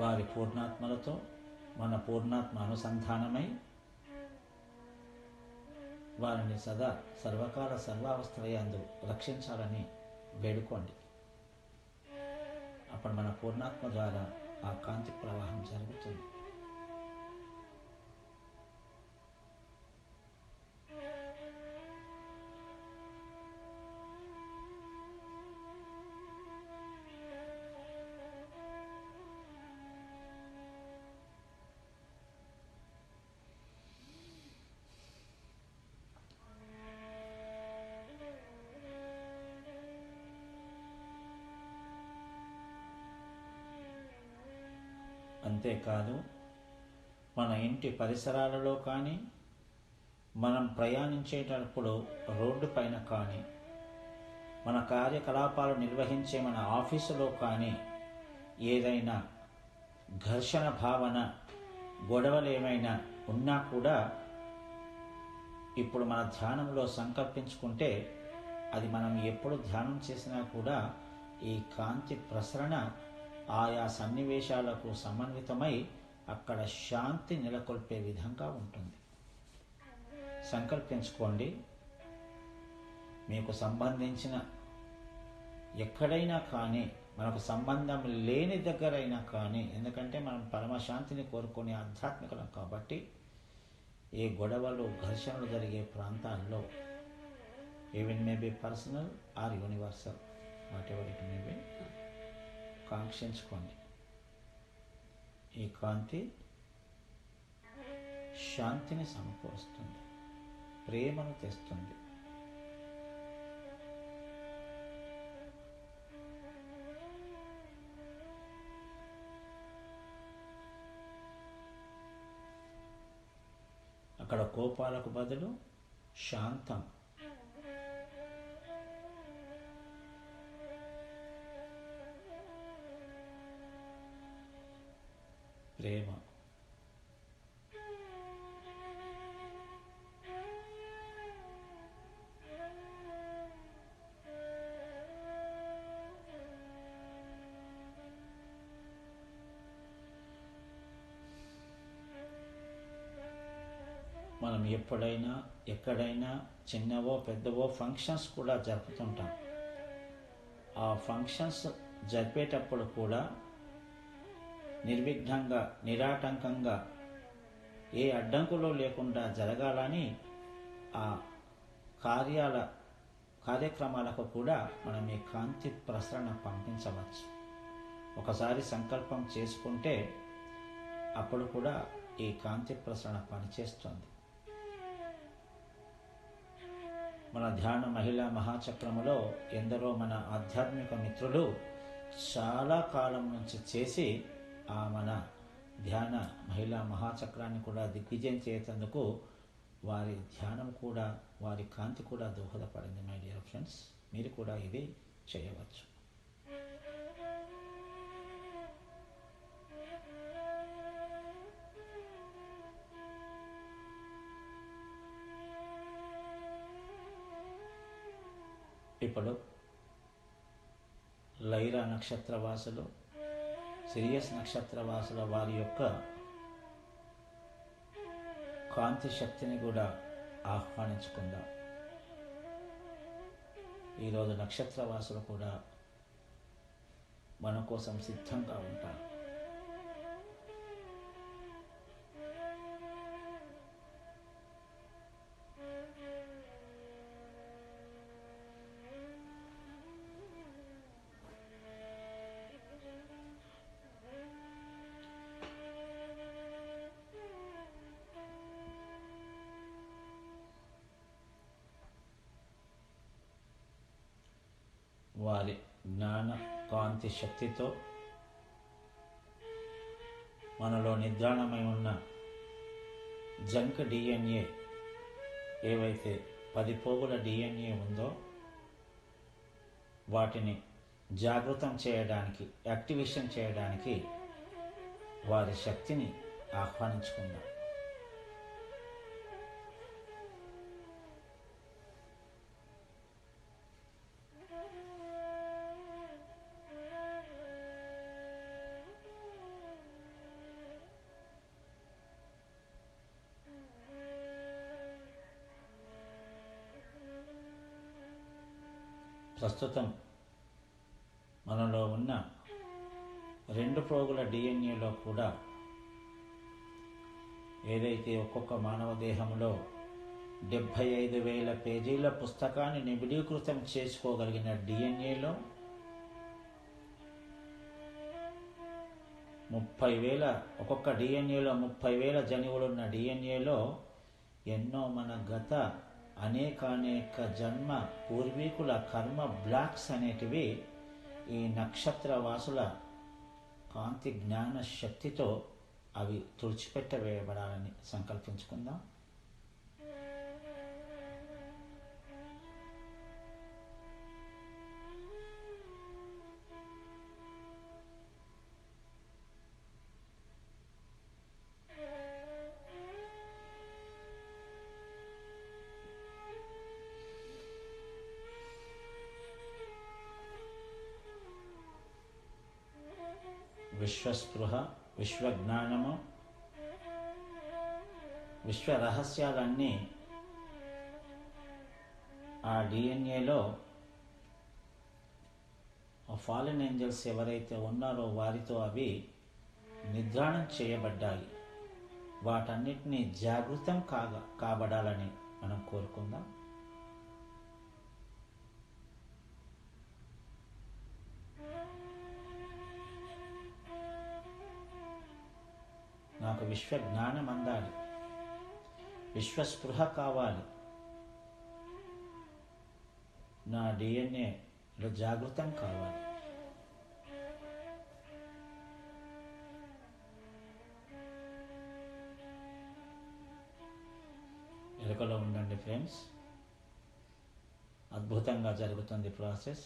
వారి పూర్ణాత్మలతో మన పూర్ణాత్మ అనుసంధానమై వారిని సదా సర్వకాల సర్వావస్థలయందు రక్షించాలని వేడుకోండి. అప్పుడు మన పూర్ణాత్మ ద్వారా ఆ కాంతి ప్రవాహం జరుగుతుంది. అంతేకాదు, మన ఇంటి పరిసరాలలో కానీ, మనం ప్రయాణించేటప్పుడు రోడ్డు పైన కానీ, మన కార్యకలాపాలు నిర్వహించే మన ఆఫీసులో కానీ ఏదైనా ఘర్షణ భావన, గొడవలు ఏమైనా ఉన్నా కూడా ఇప్పుడు మన ధ్యానంలో సంకల్పించుకుంటే అది మనం ఎప్పుడు ధ్యానం చేసినా కూడా ఈ కాంతి ప్రసరణ ఆయా సన్నివేశాలకు సమన్వితమై అక్కడ శాంతి నెలకొల్పే విధంగా ఉంటుంది. సంకల్పించుకోండి. మీకు సంబంధించిన ఎక్కడైనా కానీ, మనకు సంబంధం లేని దగ్గరైనా కానీ, ఎందుకంటే మనం పరమశాంతిని కోరుకునే ఆధ్యాత్మికలం కాబట్టి ఏ గొడవలు, ఘర్షణలు జరిగే ప్రాంతాల్లో even maybe personal or universal, whatever it may be, కాంక్షించుకోండి. ఈ కాంతి శాంతిని సమకూరుస్తుంది, ప్రేమను తెస్తుంది. అక్కడ కోపాలకు బదులు శాంతం, ప్రేమ. మనం ఎప్పుడైనా ఎక్కడైనా చిన్నవో పెద్దవో ఫంక్షన్స్ కూడా జరుపుతుంటాం. ఆ ఫంక్షన్స్ జరిపేటప్పుడు కూడా నిర్విఘ్నంగా నిరాటంకంగా ఏ అడ్డంకులు లేకుండా జరగాలని ఆ కార్యక్రమాలకు కూడా మనం ఈ కాంతి ప్రసరణ పంపించవచ్చు. ఒకసారి సంకల్పం చేసుకుంటే అప్పుడు కూడా ఈ కాంతి ప్రసరణ పనిచేస్తుంది. మన ధ్యాన మహిళా మహాచక్రములో ఎందరో మన ఆధ్యాత్మిక మిత్రులు చాలా కాలం నుంచి చేసి ఆ మన ధ్యాన మహిళా మహాచక్రాన్ని కూడా దిగ్విజయం చేసేందుకు వారి ధ్యానం కూడా వారి కాంతి కూడా దోహదపడింది. మై డియర్ ఫ్రెండ్స్, మీరు కూడా ఇది చేయవచ్చు. ఇప్పుడు లైరా నక్షత్రవాసులు, సిరియస్ నక్షత్రవాసుల వారి యొక్క కాంతి శక్తిని కూడా ఆహ్వానించుకుందాం. ఈరోజు నక్షత్రవాసులు కూడా మన కోసం సిద్ధంగా ఉంటారు. వారి జ్ఞాన కాంతి శక్తితో మనలో నిద్రాణమై ఉన్న జంక్ డిఎన్ఏ, ఏవైతే 10 పోగుల డిఎన్ఏ ఉందో వాటిని జాగృతం చేయడానికి, యాక్టివేషన్ చేయడానికి వారి శక్తిని ఆహ్వానించుకుందాం. ప్రస్తుతం మనలో ఉన్న 2 పోగుల డిఎన్ఏలో కూడా ఏదైతే ఒక్కొక్క మానవ దేహంలో 75,000 పేజీల పుస్తకాన్ని నిబిడీకృతం చేసుకోగలిగిన డిఎన్ఏలో 30,000 ఒక్కొక్క డిఎన్ఏలో 30,000 జన్యువులున్న డిఎన్ఏలో ఎన్నో మన గత అనేక జన్మ పూర్వీకుల కర్మ బ్లాక్స్ అనేటివి ఈ నక్షత్రవాసుల కాంతి జ్ఞాన శక్తితో అవి తుడిచిపెట్టవేయబడాలని సంకల్పించుకుందాం. విశ్వస్పృహ, విశ్వజ్ఞానము, విశ్వ రహస్యాలన్నీ ఆ డిఎన్ఏలో ఫాలెన్ ఏంజల్స్ ఎవరైతే ఉన్నారో వారితో అవి నిద్రాణం చేయబడ్డాయి. వాటన్నిటినీ జాగృతం కాబడాలని మనం కోరుకుందాం. నాకు విశ్వ జ్ఞానం అందాలి, విశ్వస్పృహ కావాలి, నా డిఎన్ఏలో జాగృతం కావాలి. ఎరుకలో ఉండండి ఫ్రెండ్స్, అద్భుతంగా జరుగుతుంది ప్రాసెస్.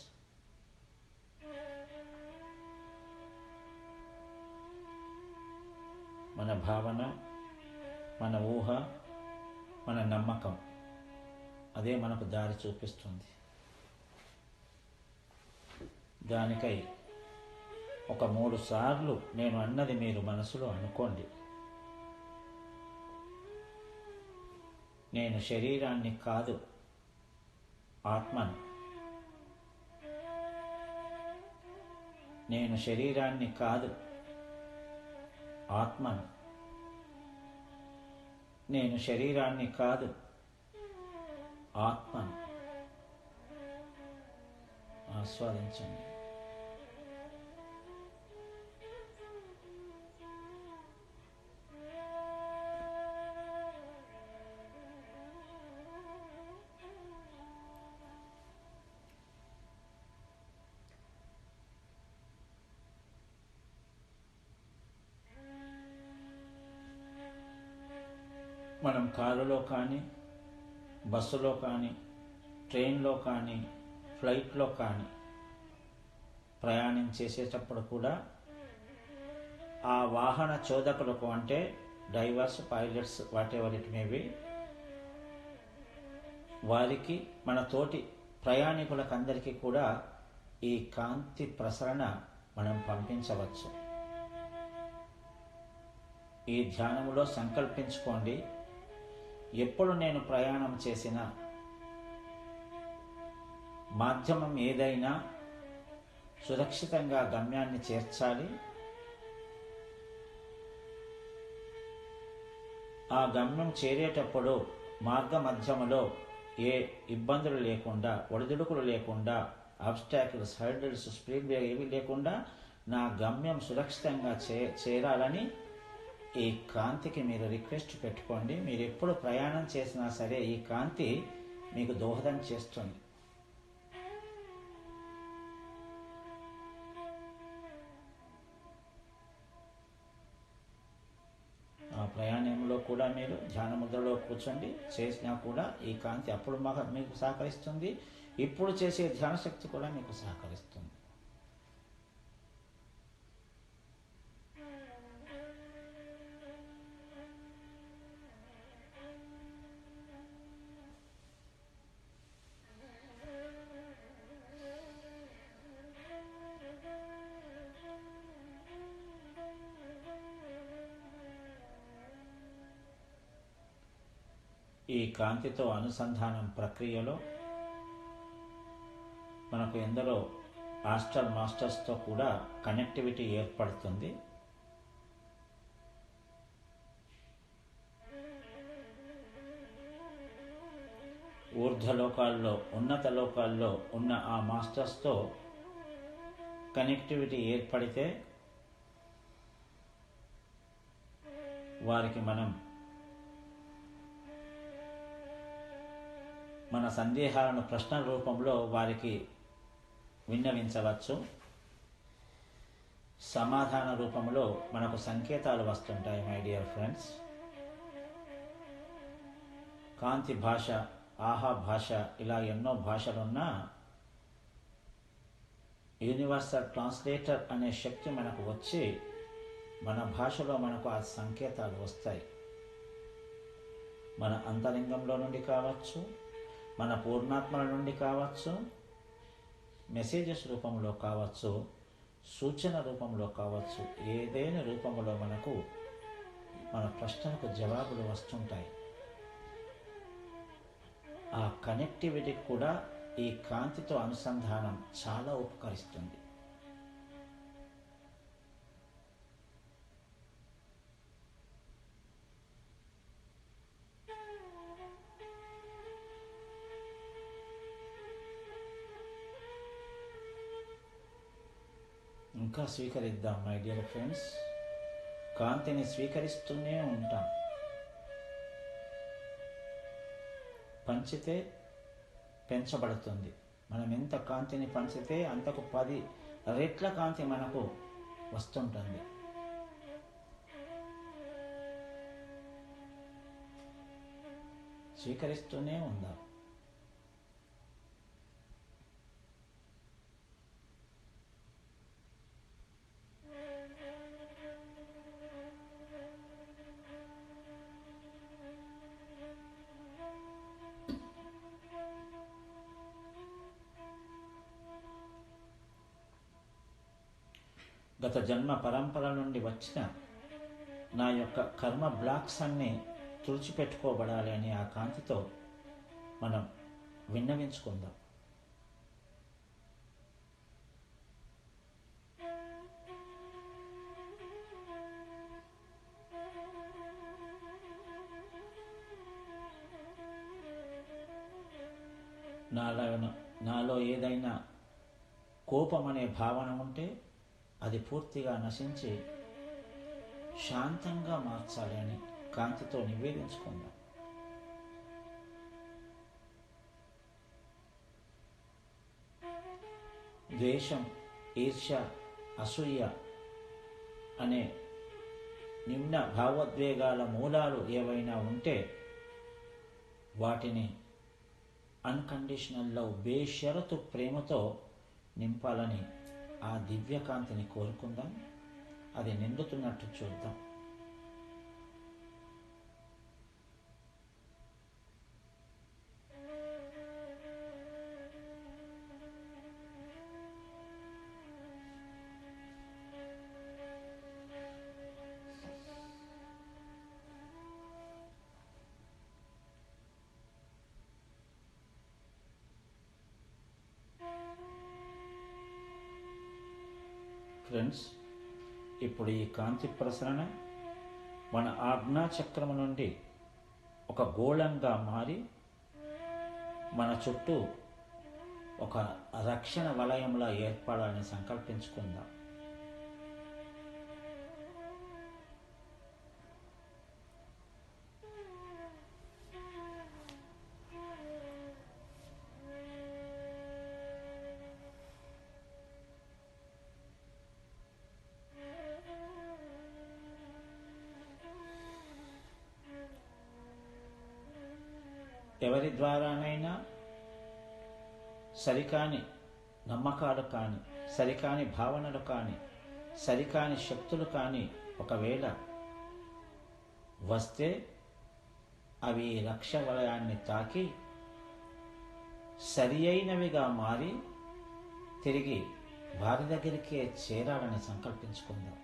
మన భావన, మన ఊహ, మన నమ్మకం అదే మనకు దారి చూపిస్తుంది. దానికై ఒక 3 సార్లు నేను అన్నది మీరు మనసులో అనుకోండి. నేను శరీరాన్ని కాదు, ఆత్మను. నేను శరీరాన్ని కాదు, ఆత్మను. నేను శరీరాన్ని కాదు, ఆత్మను. ఆస్వాదించండి. మనం కారులో కానీ, బస్సులో కానీ, ట్రైన్లో కానీ, ఫ్లైట్లో కానీ ప్రయాణం చేసేటప్పుడు కూడా ఆ వాహన చోదకులకు, అంటే drivers, pilots, what ever it may be, వారికి, మన తోటి ప్రయాణికులకు అందరికీ కూడా ఈ కాంతి ప్రసరణ మనం పంపించవచ్చు. ఈ ధ్యానములో సంకల్పించుకోండి, ఎప్పుడు నేను ప్రయాణం చేసినా, మాధ్యమం ఏదైనా సురక్షితంగా గమ్యాన్ని చేర్చాలి. ఆ గమ్యం చేరేటప్పుడు మార్గ మధ్యములో ఏ ఇబ్బందులు లేకుండా, ఒడిదుడుకులు లేకుండా, ఆబ్స్టాకిల్స్, హర్డిల్స్, స్పీడ్ బ్రేక్ ఏవి లేకుండా నా గమ్యం సురక్షితంగా చేరాలని ఈ కాంతికి మీరు రిక్వెస్ట్ పెట్టుకోండి. మీరు ఎప్పుడు ప్రయాణం చేసినా సరే ఈ కాంతి మీకు దోహదం చేస్తుంది. ఆ ప్రయాణంలో కూడా మీరు ధ్యాన ముద్రలో కూర్చోండి, చేసినా కూడా ఈ కాంతి అప్పుడు మీకు సహకరిస్తుంది. ఇప్పుడు చేసే ధ్యాన శక్తి కూడా మీకు సహకరిస్తుంది. ఈ కాంతితో అనుసంధానం ప్రక్రియలో మనకు ఎందరో ఆస్ట్రల్ మాస్టర్స్తో కూడా కనెక్టివిటీ ఏర్పడుతుంది. ఊర్ధ్వలోకాల్లో, ఉన్నత లోకాల్లో ఉన్న ఆ మాస్టర్స్తో కనెక్టివిటీ ఏర్పడితే వారికి మనం మన సందేహాలను ప్రశ్న రూపంలో వారికి విన్నవించవచ్చు. సమాధాన రూపంలో మనకు సంకేతాలు వస్తుంటాయి. మై డియర్ ఫ్రెండ్స్, కాంతి భాష, ఆహా భాష, ఇలా ఎన్నో భాషలున్నా యూనివర్సల్ ట్రాన్స్లేటర్ అనే శక్తి మనకు వచ్చి మన భాషలో మనకు ఆ సంకేతాలు వస్తాయి. మన అంతరంగంలో నుండి కావచ్చు, మన పూర్ణాత్మల నుండి కావచ్చు, మెసేజెస్ రూపంలో కావచ్చు, సూచన రూపంలో కావచ్చు, ఏదైనా రూపంలో మనకు మన ప్రశ్నలకు జవాబులు వస్తుంటాయి. ఆ కనెక్టివిటీ కూడా ఈ కాంతితో అనుసంధానం చాలా ఉపకరిస్తుంది. ఇంకా స్వీకరిద్దాం మై డియర్ ఫ్రెండ్స్. కాంతిని స్వీకరిస్తూనే ఉంటాం. పంచితే పెంచబడుతుంది. మనం ఎంత కాంతిని పంచితే అంతకు 10 రెట్ల కాంతి మనకు వస్తుంటుంది. స్వీకరిస్తూనే ఉందాం. గత జన్మ పరంపర నుండి వచ్చిన నా యొక్క కర్మ బ్లాక్స్ అన్నీ తుడిచిపెట్టుకోబడాలి అని ఆ కాంతితో మనం విన్నవించుకుందాం. నాలో ఏదైనా కోపం అనే భావన ఉంటే అది పూర్తిగా నశించి శాంతంగా మార్చాలి అని కాంతితో నివేదించుకుందాం. ద్వేషం, ఈర్ష్య, అసూయ అనే నిమ్న భావోద్వేగాల మూలాలు ఏవైనా ఉంటే వాటిని అన్కండిషనల్ లవ్, బేషరతు ప్రేమతో నింపాలని ఆ దివ్యకాంతిని కోరుకుందాం. అది నిండుతున్నట్టు చూద్దాం. ఫ్రెండ్స్, ఇప్పుడు ఈ కాంతి ప్రసరణ మన ఆజ్ఞాచక్రము నుండి ఒక గోళంగా మారి మన చుట్టూ ఒక రక్షణ వలయంలా ఏర్పడాలని సంకల్పించుకుందాం. ఎవరి ద్వారానైనా సరికాని నమ్మకాలు కానీ, సరికాని భావనలు కానీ, సరికాని శక్తులు కానీ ఒకవేళ వస్తే అవి రక్ష వలయాన్ని తాకి సరి అయినవిగా మారి తిరిగి వారి దగ్గరికే చేరాలని సంకల్పించుకుందాం.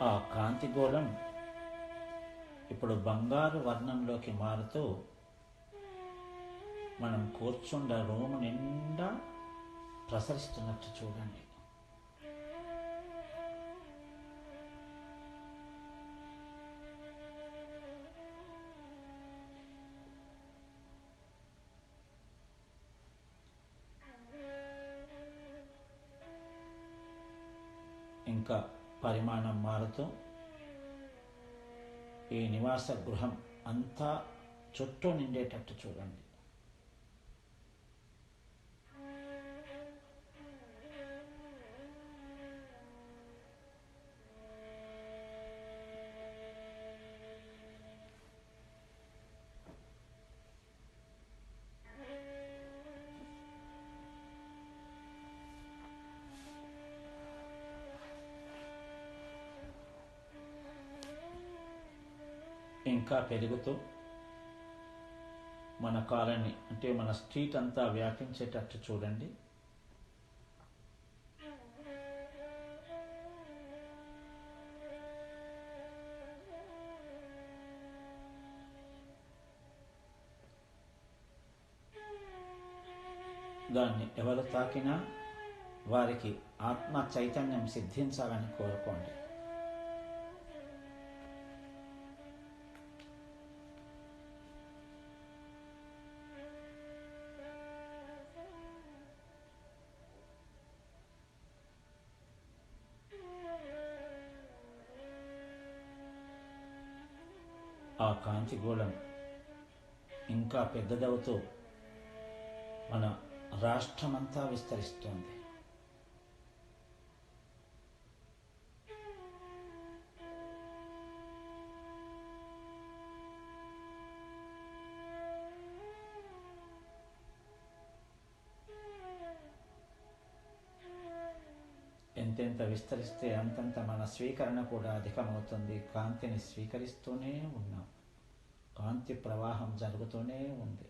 ఆ కాంతి గోళం ఇప్పుడు బంగారు వర్ణంలోకి మారుతూ మనం కూర్చుండ రూము నిండా ప్రసరిస్తున్నట్టు చూడండి. ఇంకా పరిమాణం మారుతూ ఈ నివాస గృహం అంతా చుట్టూ నిండేటట్టు చూడండి. ఇంకా పెరుగుతూ మన కాలనీ అంటే మన స్ట్రీట్ అంతా వ్యాపించేటట్టు చూడండి. దాన్ని ఎవరు తాకినా వారికి ఆత్మ చైతన్యం సిద్ధించాలని కోరుకోండి. ఆ కాంతి గోళం ఇంకా పెద్దదవుతూ మన రాష్ట్రమంతా విస్తరిస్తోంది. ఎంతెంత విస్తరిస్తే అంతంత మన స్వీకరణ కూడా అధికమవుతుంది. కాంతిని స్వీకరిస్తూనే ఉన్నాం, కాంతి ప్రవాహం జరుగుతూనే ఉంది.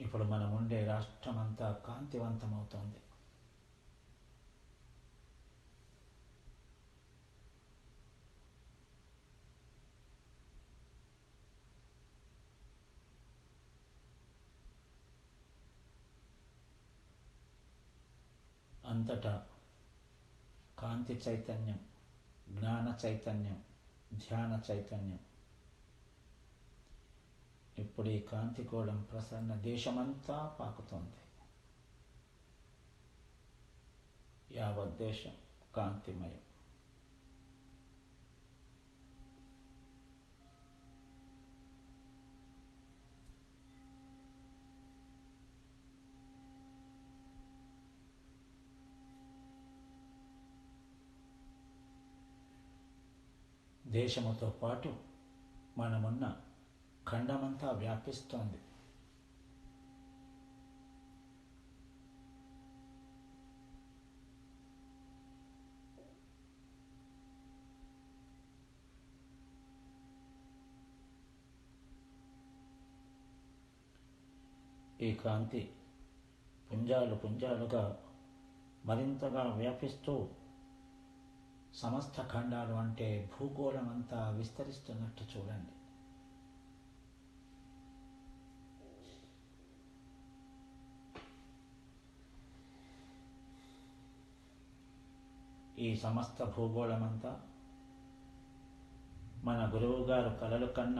ఇప్పుడు మనం ఉండే రాష్ట్రమంతా కాంతివంతమవుతోంది. అంతటా కాంతి చైతన్యం, జ్ఞాన చైతన్యం, ధ్యాన చైతన్యం. ఇప్పుడు ఈ కాంతి గోళం ప్రసరణ దేశమంతా పాకుతోంది. యావత్ దేశం కాంతిమయం. దేశముతో పాటు మనమున్న ఖండమంతా వ్యాపిస్తోంది. ఈ కాంతి పుంజాలు పుంజాలుగా మరింతగా వ్యాపిస్తూ సమస్త ఖండాలు అంటే భూగోళం అంతా విస్తరిస్తున్నట్టు చూడండి. ఈ సమస్త భూగోళమంతా మన గురువు గారు కలలు కన్న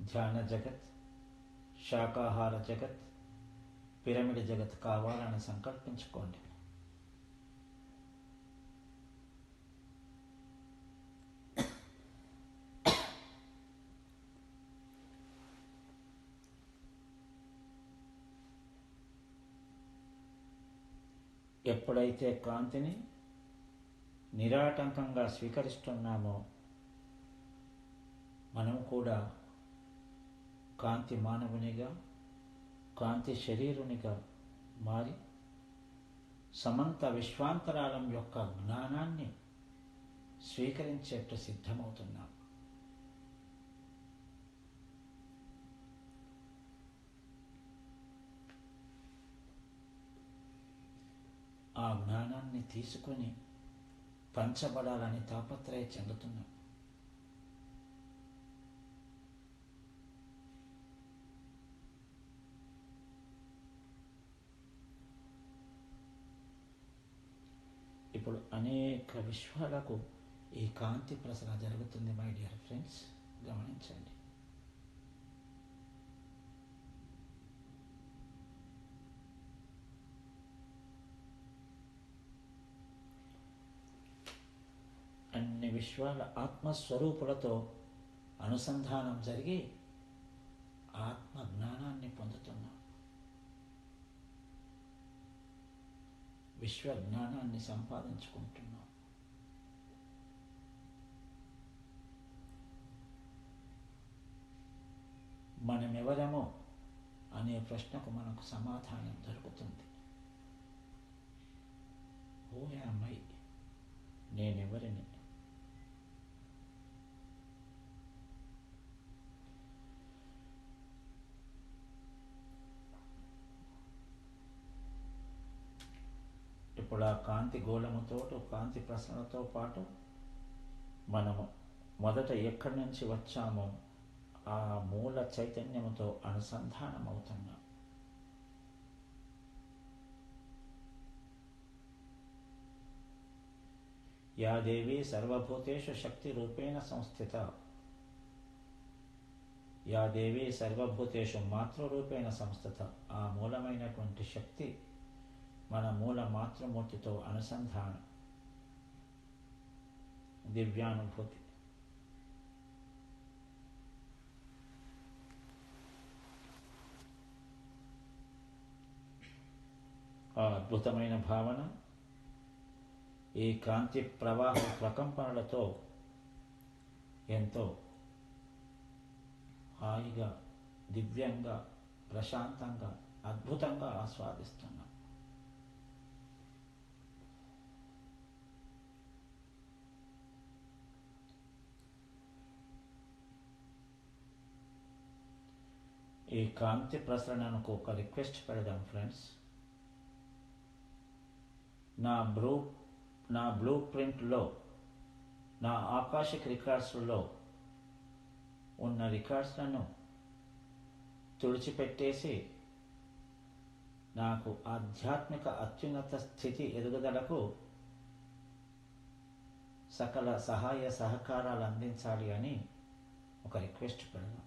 ధ్యాన జగత్, శాకాహార జగత్, పిరమిడ్ జగత్ కావాలని సంకల్పించుకోండి. ఎప్పుడైతే కాంతిని నిరాటంకంగా స్వీకరిస్తున్నామో మనం కూడా కాంతి మానవునిగా, కాంతి శరీరునిగా మారి సమంత విశ్వాంతరాళం యొక్క జ్ఞానాన్ని స్వీకరించేట్టు సిద్ధమవుతున్నాం. ఆ జ్ఞానాన్ని తీసుకొని పంచబడాలని తాపత్రయ చెందుతున్నాం. ఇప్పుడు అనేక విశ్వాలకు ఈ కాంతి ప్రసరణ జరుగుతుంది. మై డియర్ ఫ్రెండ్స్, గమనించండి. అన్ని విశ్వాల ఆత్మస్వరూపులతో అనుసంధానం జరిగి ఆత్మ జ్ఞానాన్ని పొందుతున్నాం, విశ్వ జ్ఞానాన్ని సంపాదించుకుంటున్నాం. మనమెవరమో అనే ప్రశ్నకు మనకు సమాధానం దొరుకుతుంది. హూ యామ్ ఐ, నేనెవరిని? ఇప్పుడు ఆ కాంతి గోళముతో, కాంతి ప్రసరణతో పాటు మనము మొదట ఎక్కడి నుంచి వచ్చామో ఆ మూల చైతన్యముతో అనుసంధానం అవుతున్నాం. యా దేవి సర్వభూతేషు శక్తి రూపేణ సంస్థిత, యా దేవి సర్వభూతేషు మాతృరూపేణ సంస్థిత. ఆ మూలమైనటువంటి శక్తి మన మూల మాతృమూర్తితో అనుసంధానం, దివ్యానుభూతి. ఆ అద్భుతమైన భావన ఈ కాంతి ప్రవాహ ప్రకంపనలతో ఎంతో హాయిగా, దివ్యంగా, ప్రశాంతంగా, అద్భుతంగా ఆస్వాదిస్తున్నాం. ఈ కాంతి ప్రసరణకు ఒక రిక్వెస్ట్ పెడదాం ఫ్రెండ్స్. నా బ్లూ ప్రింట్లో, నా ఆకాశిక్ రికార్డ్స్లో ఉన్న రికార్డ్స్లను తుడిచిపెట్టేసి నాకు ఆధ్యాత్మిక అత్యున్నత స్థితి ఎదుగుదలకు సకల సహాయ సహకారాలు అందించాలి అని ఒక రిక్వెస్ట్ పెడదాం.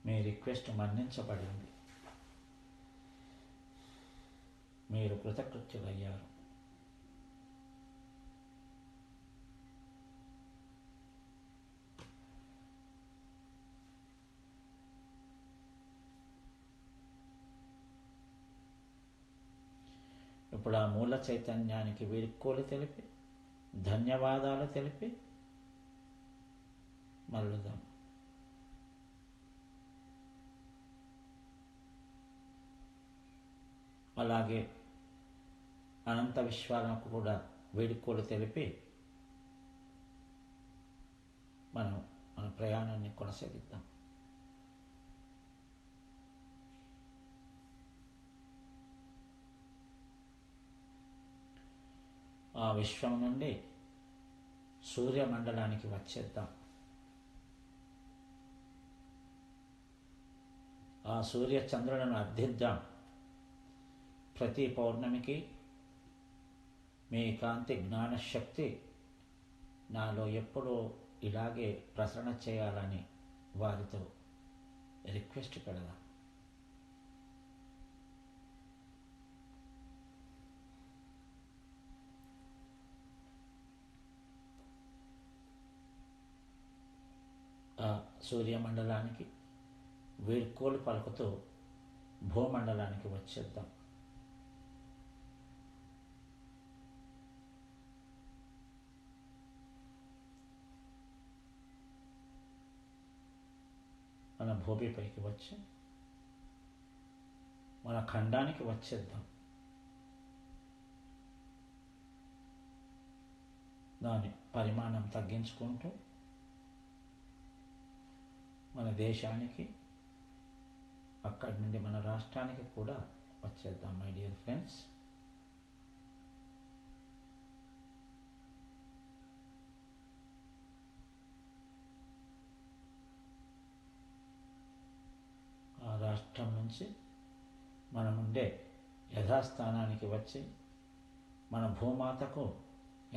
మీ రిక్వెస్ట్ మన్నించబడింది. మీరు కృతకృత్యులయ్యారు. ఇప్పుడు ఆ మూల చైతన్యానికి వీడ్కోలు తెలిపి, ధన్యవాదాలు తెలిపి మల్లుదాం. అలాగే అనంత విశ్వాలకు కూడా వేడుకోలు తెలిపి మన ప్రయాణాన్ని కొనసాగిద్దాం. ఆ విశ్వం నుండి సూర్యమండలానికి వచ్చేద్దాం. ఆ సూర్య చంద్రులను అర్థిద్దాం. ప్రతి పౌర్ణమికి మీ కాంతి జ్ఞానశక్తి నాలో ఎప్పుడూ ఇలాగే ప్రసరణ చేయాలని వారితో రిక్వెస్ట్ పెడదాం. ఆ సూర్యమండలానికి వీడ్కోలు పలుకుతూ భూమండలానికి వచ్చేద్దాం. మన భూమిపైకి వచ్చి మన ఖండానికి వచ్చేద్దాం. దాని పరిమాణం తగ్గించుకుంటూ మన దేశానికి, అక్కడి నుండి మన రాష్ట్రానికి కూడా వచ్చేద్దాం. మై డియర్ ఫ్రెండ్స్, ఆ రాష్ట్రం నుంచి మనం ఉండే యథాస్థానానికి వచ్చి మన భూమాతకు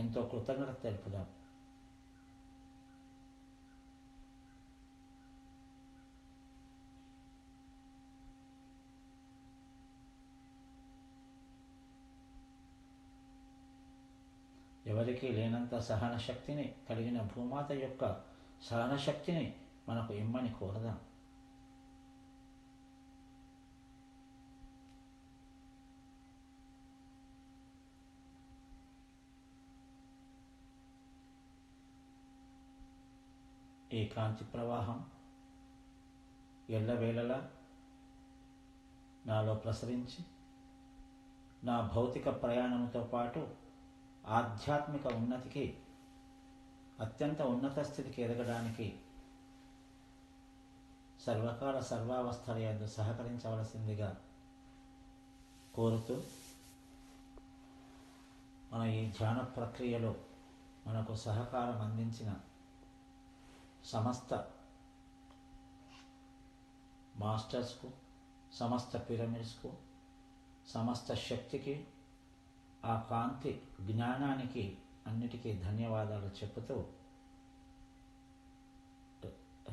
ఎంతో కృతజ్ఞత తెలుపుదాం. ఎవరికీ లేనంత సహన శక్తిని కలిగిన భూమాత యొక్క సహన శక్తిని మనకు ఇమ్మని కోరదాం. ఈ కాంతి ప్రవాహం ఎల్లవేళలా నాలో ప్రసరించి నా భౌతిక ప్రయాణంతో పాటు ఆధ్యాత్మిక ఉన్నతికి, అత్యంత ఉన్నత స్థితికి ఎదగడానికి సర్వకాల సర్వావస్థల యందు సహకరించవలసిందిగా కోరుతూ, మన ఈ ధ్యాన ప్రక్రియలో మనకు సహకారం అందించిన సమస్త మాస్టర్స్కు, సమస్త పిరమిడ్స్కు, సమస్త శక్తికి, ఆ కాంతి జ్ఞానానికి అన్నిటికీ ధన్యవాదాలు చెప్పుతూ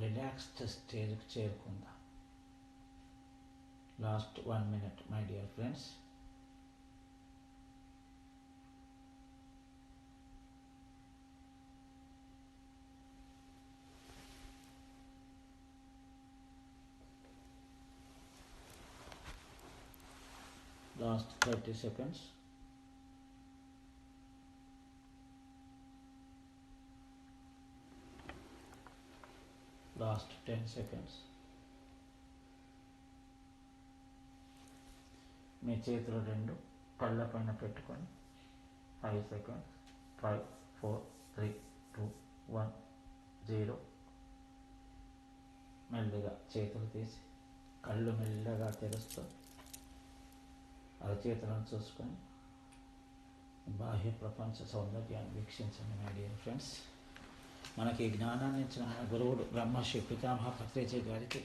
రిలాక్స్డ్ స్టేజ్కి చేరుకుందాం. Last 1 minute my dear friends. Last 30 seconds. Last 10 seconds. మీ చేతులు రెండు కళ్ళ పైన పెట్టుకొని 5 seconds. 5 4 3 2 1 0. మెల్లిగా చేతులు తీసి కళ్ళు మెల్లగా తెరుస్తూ అరచేతులను చూసుకొని బాహ్య ప్రపంచ సౌందర్యాన్ని వీక్షించండి మై డియర్ ఫ్రెండ్స్. మనకి జ్ఞానాన్ని ఇచ్చిన మన గురువుడు బ్రహ్మర్షి పితామహ పత్రిజీ గారికి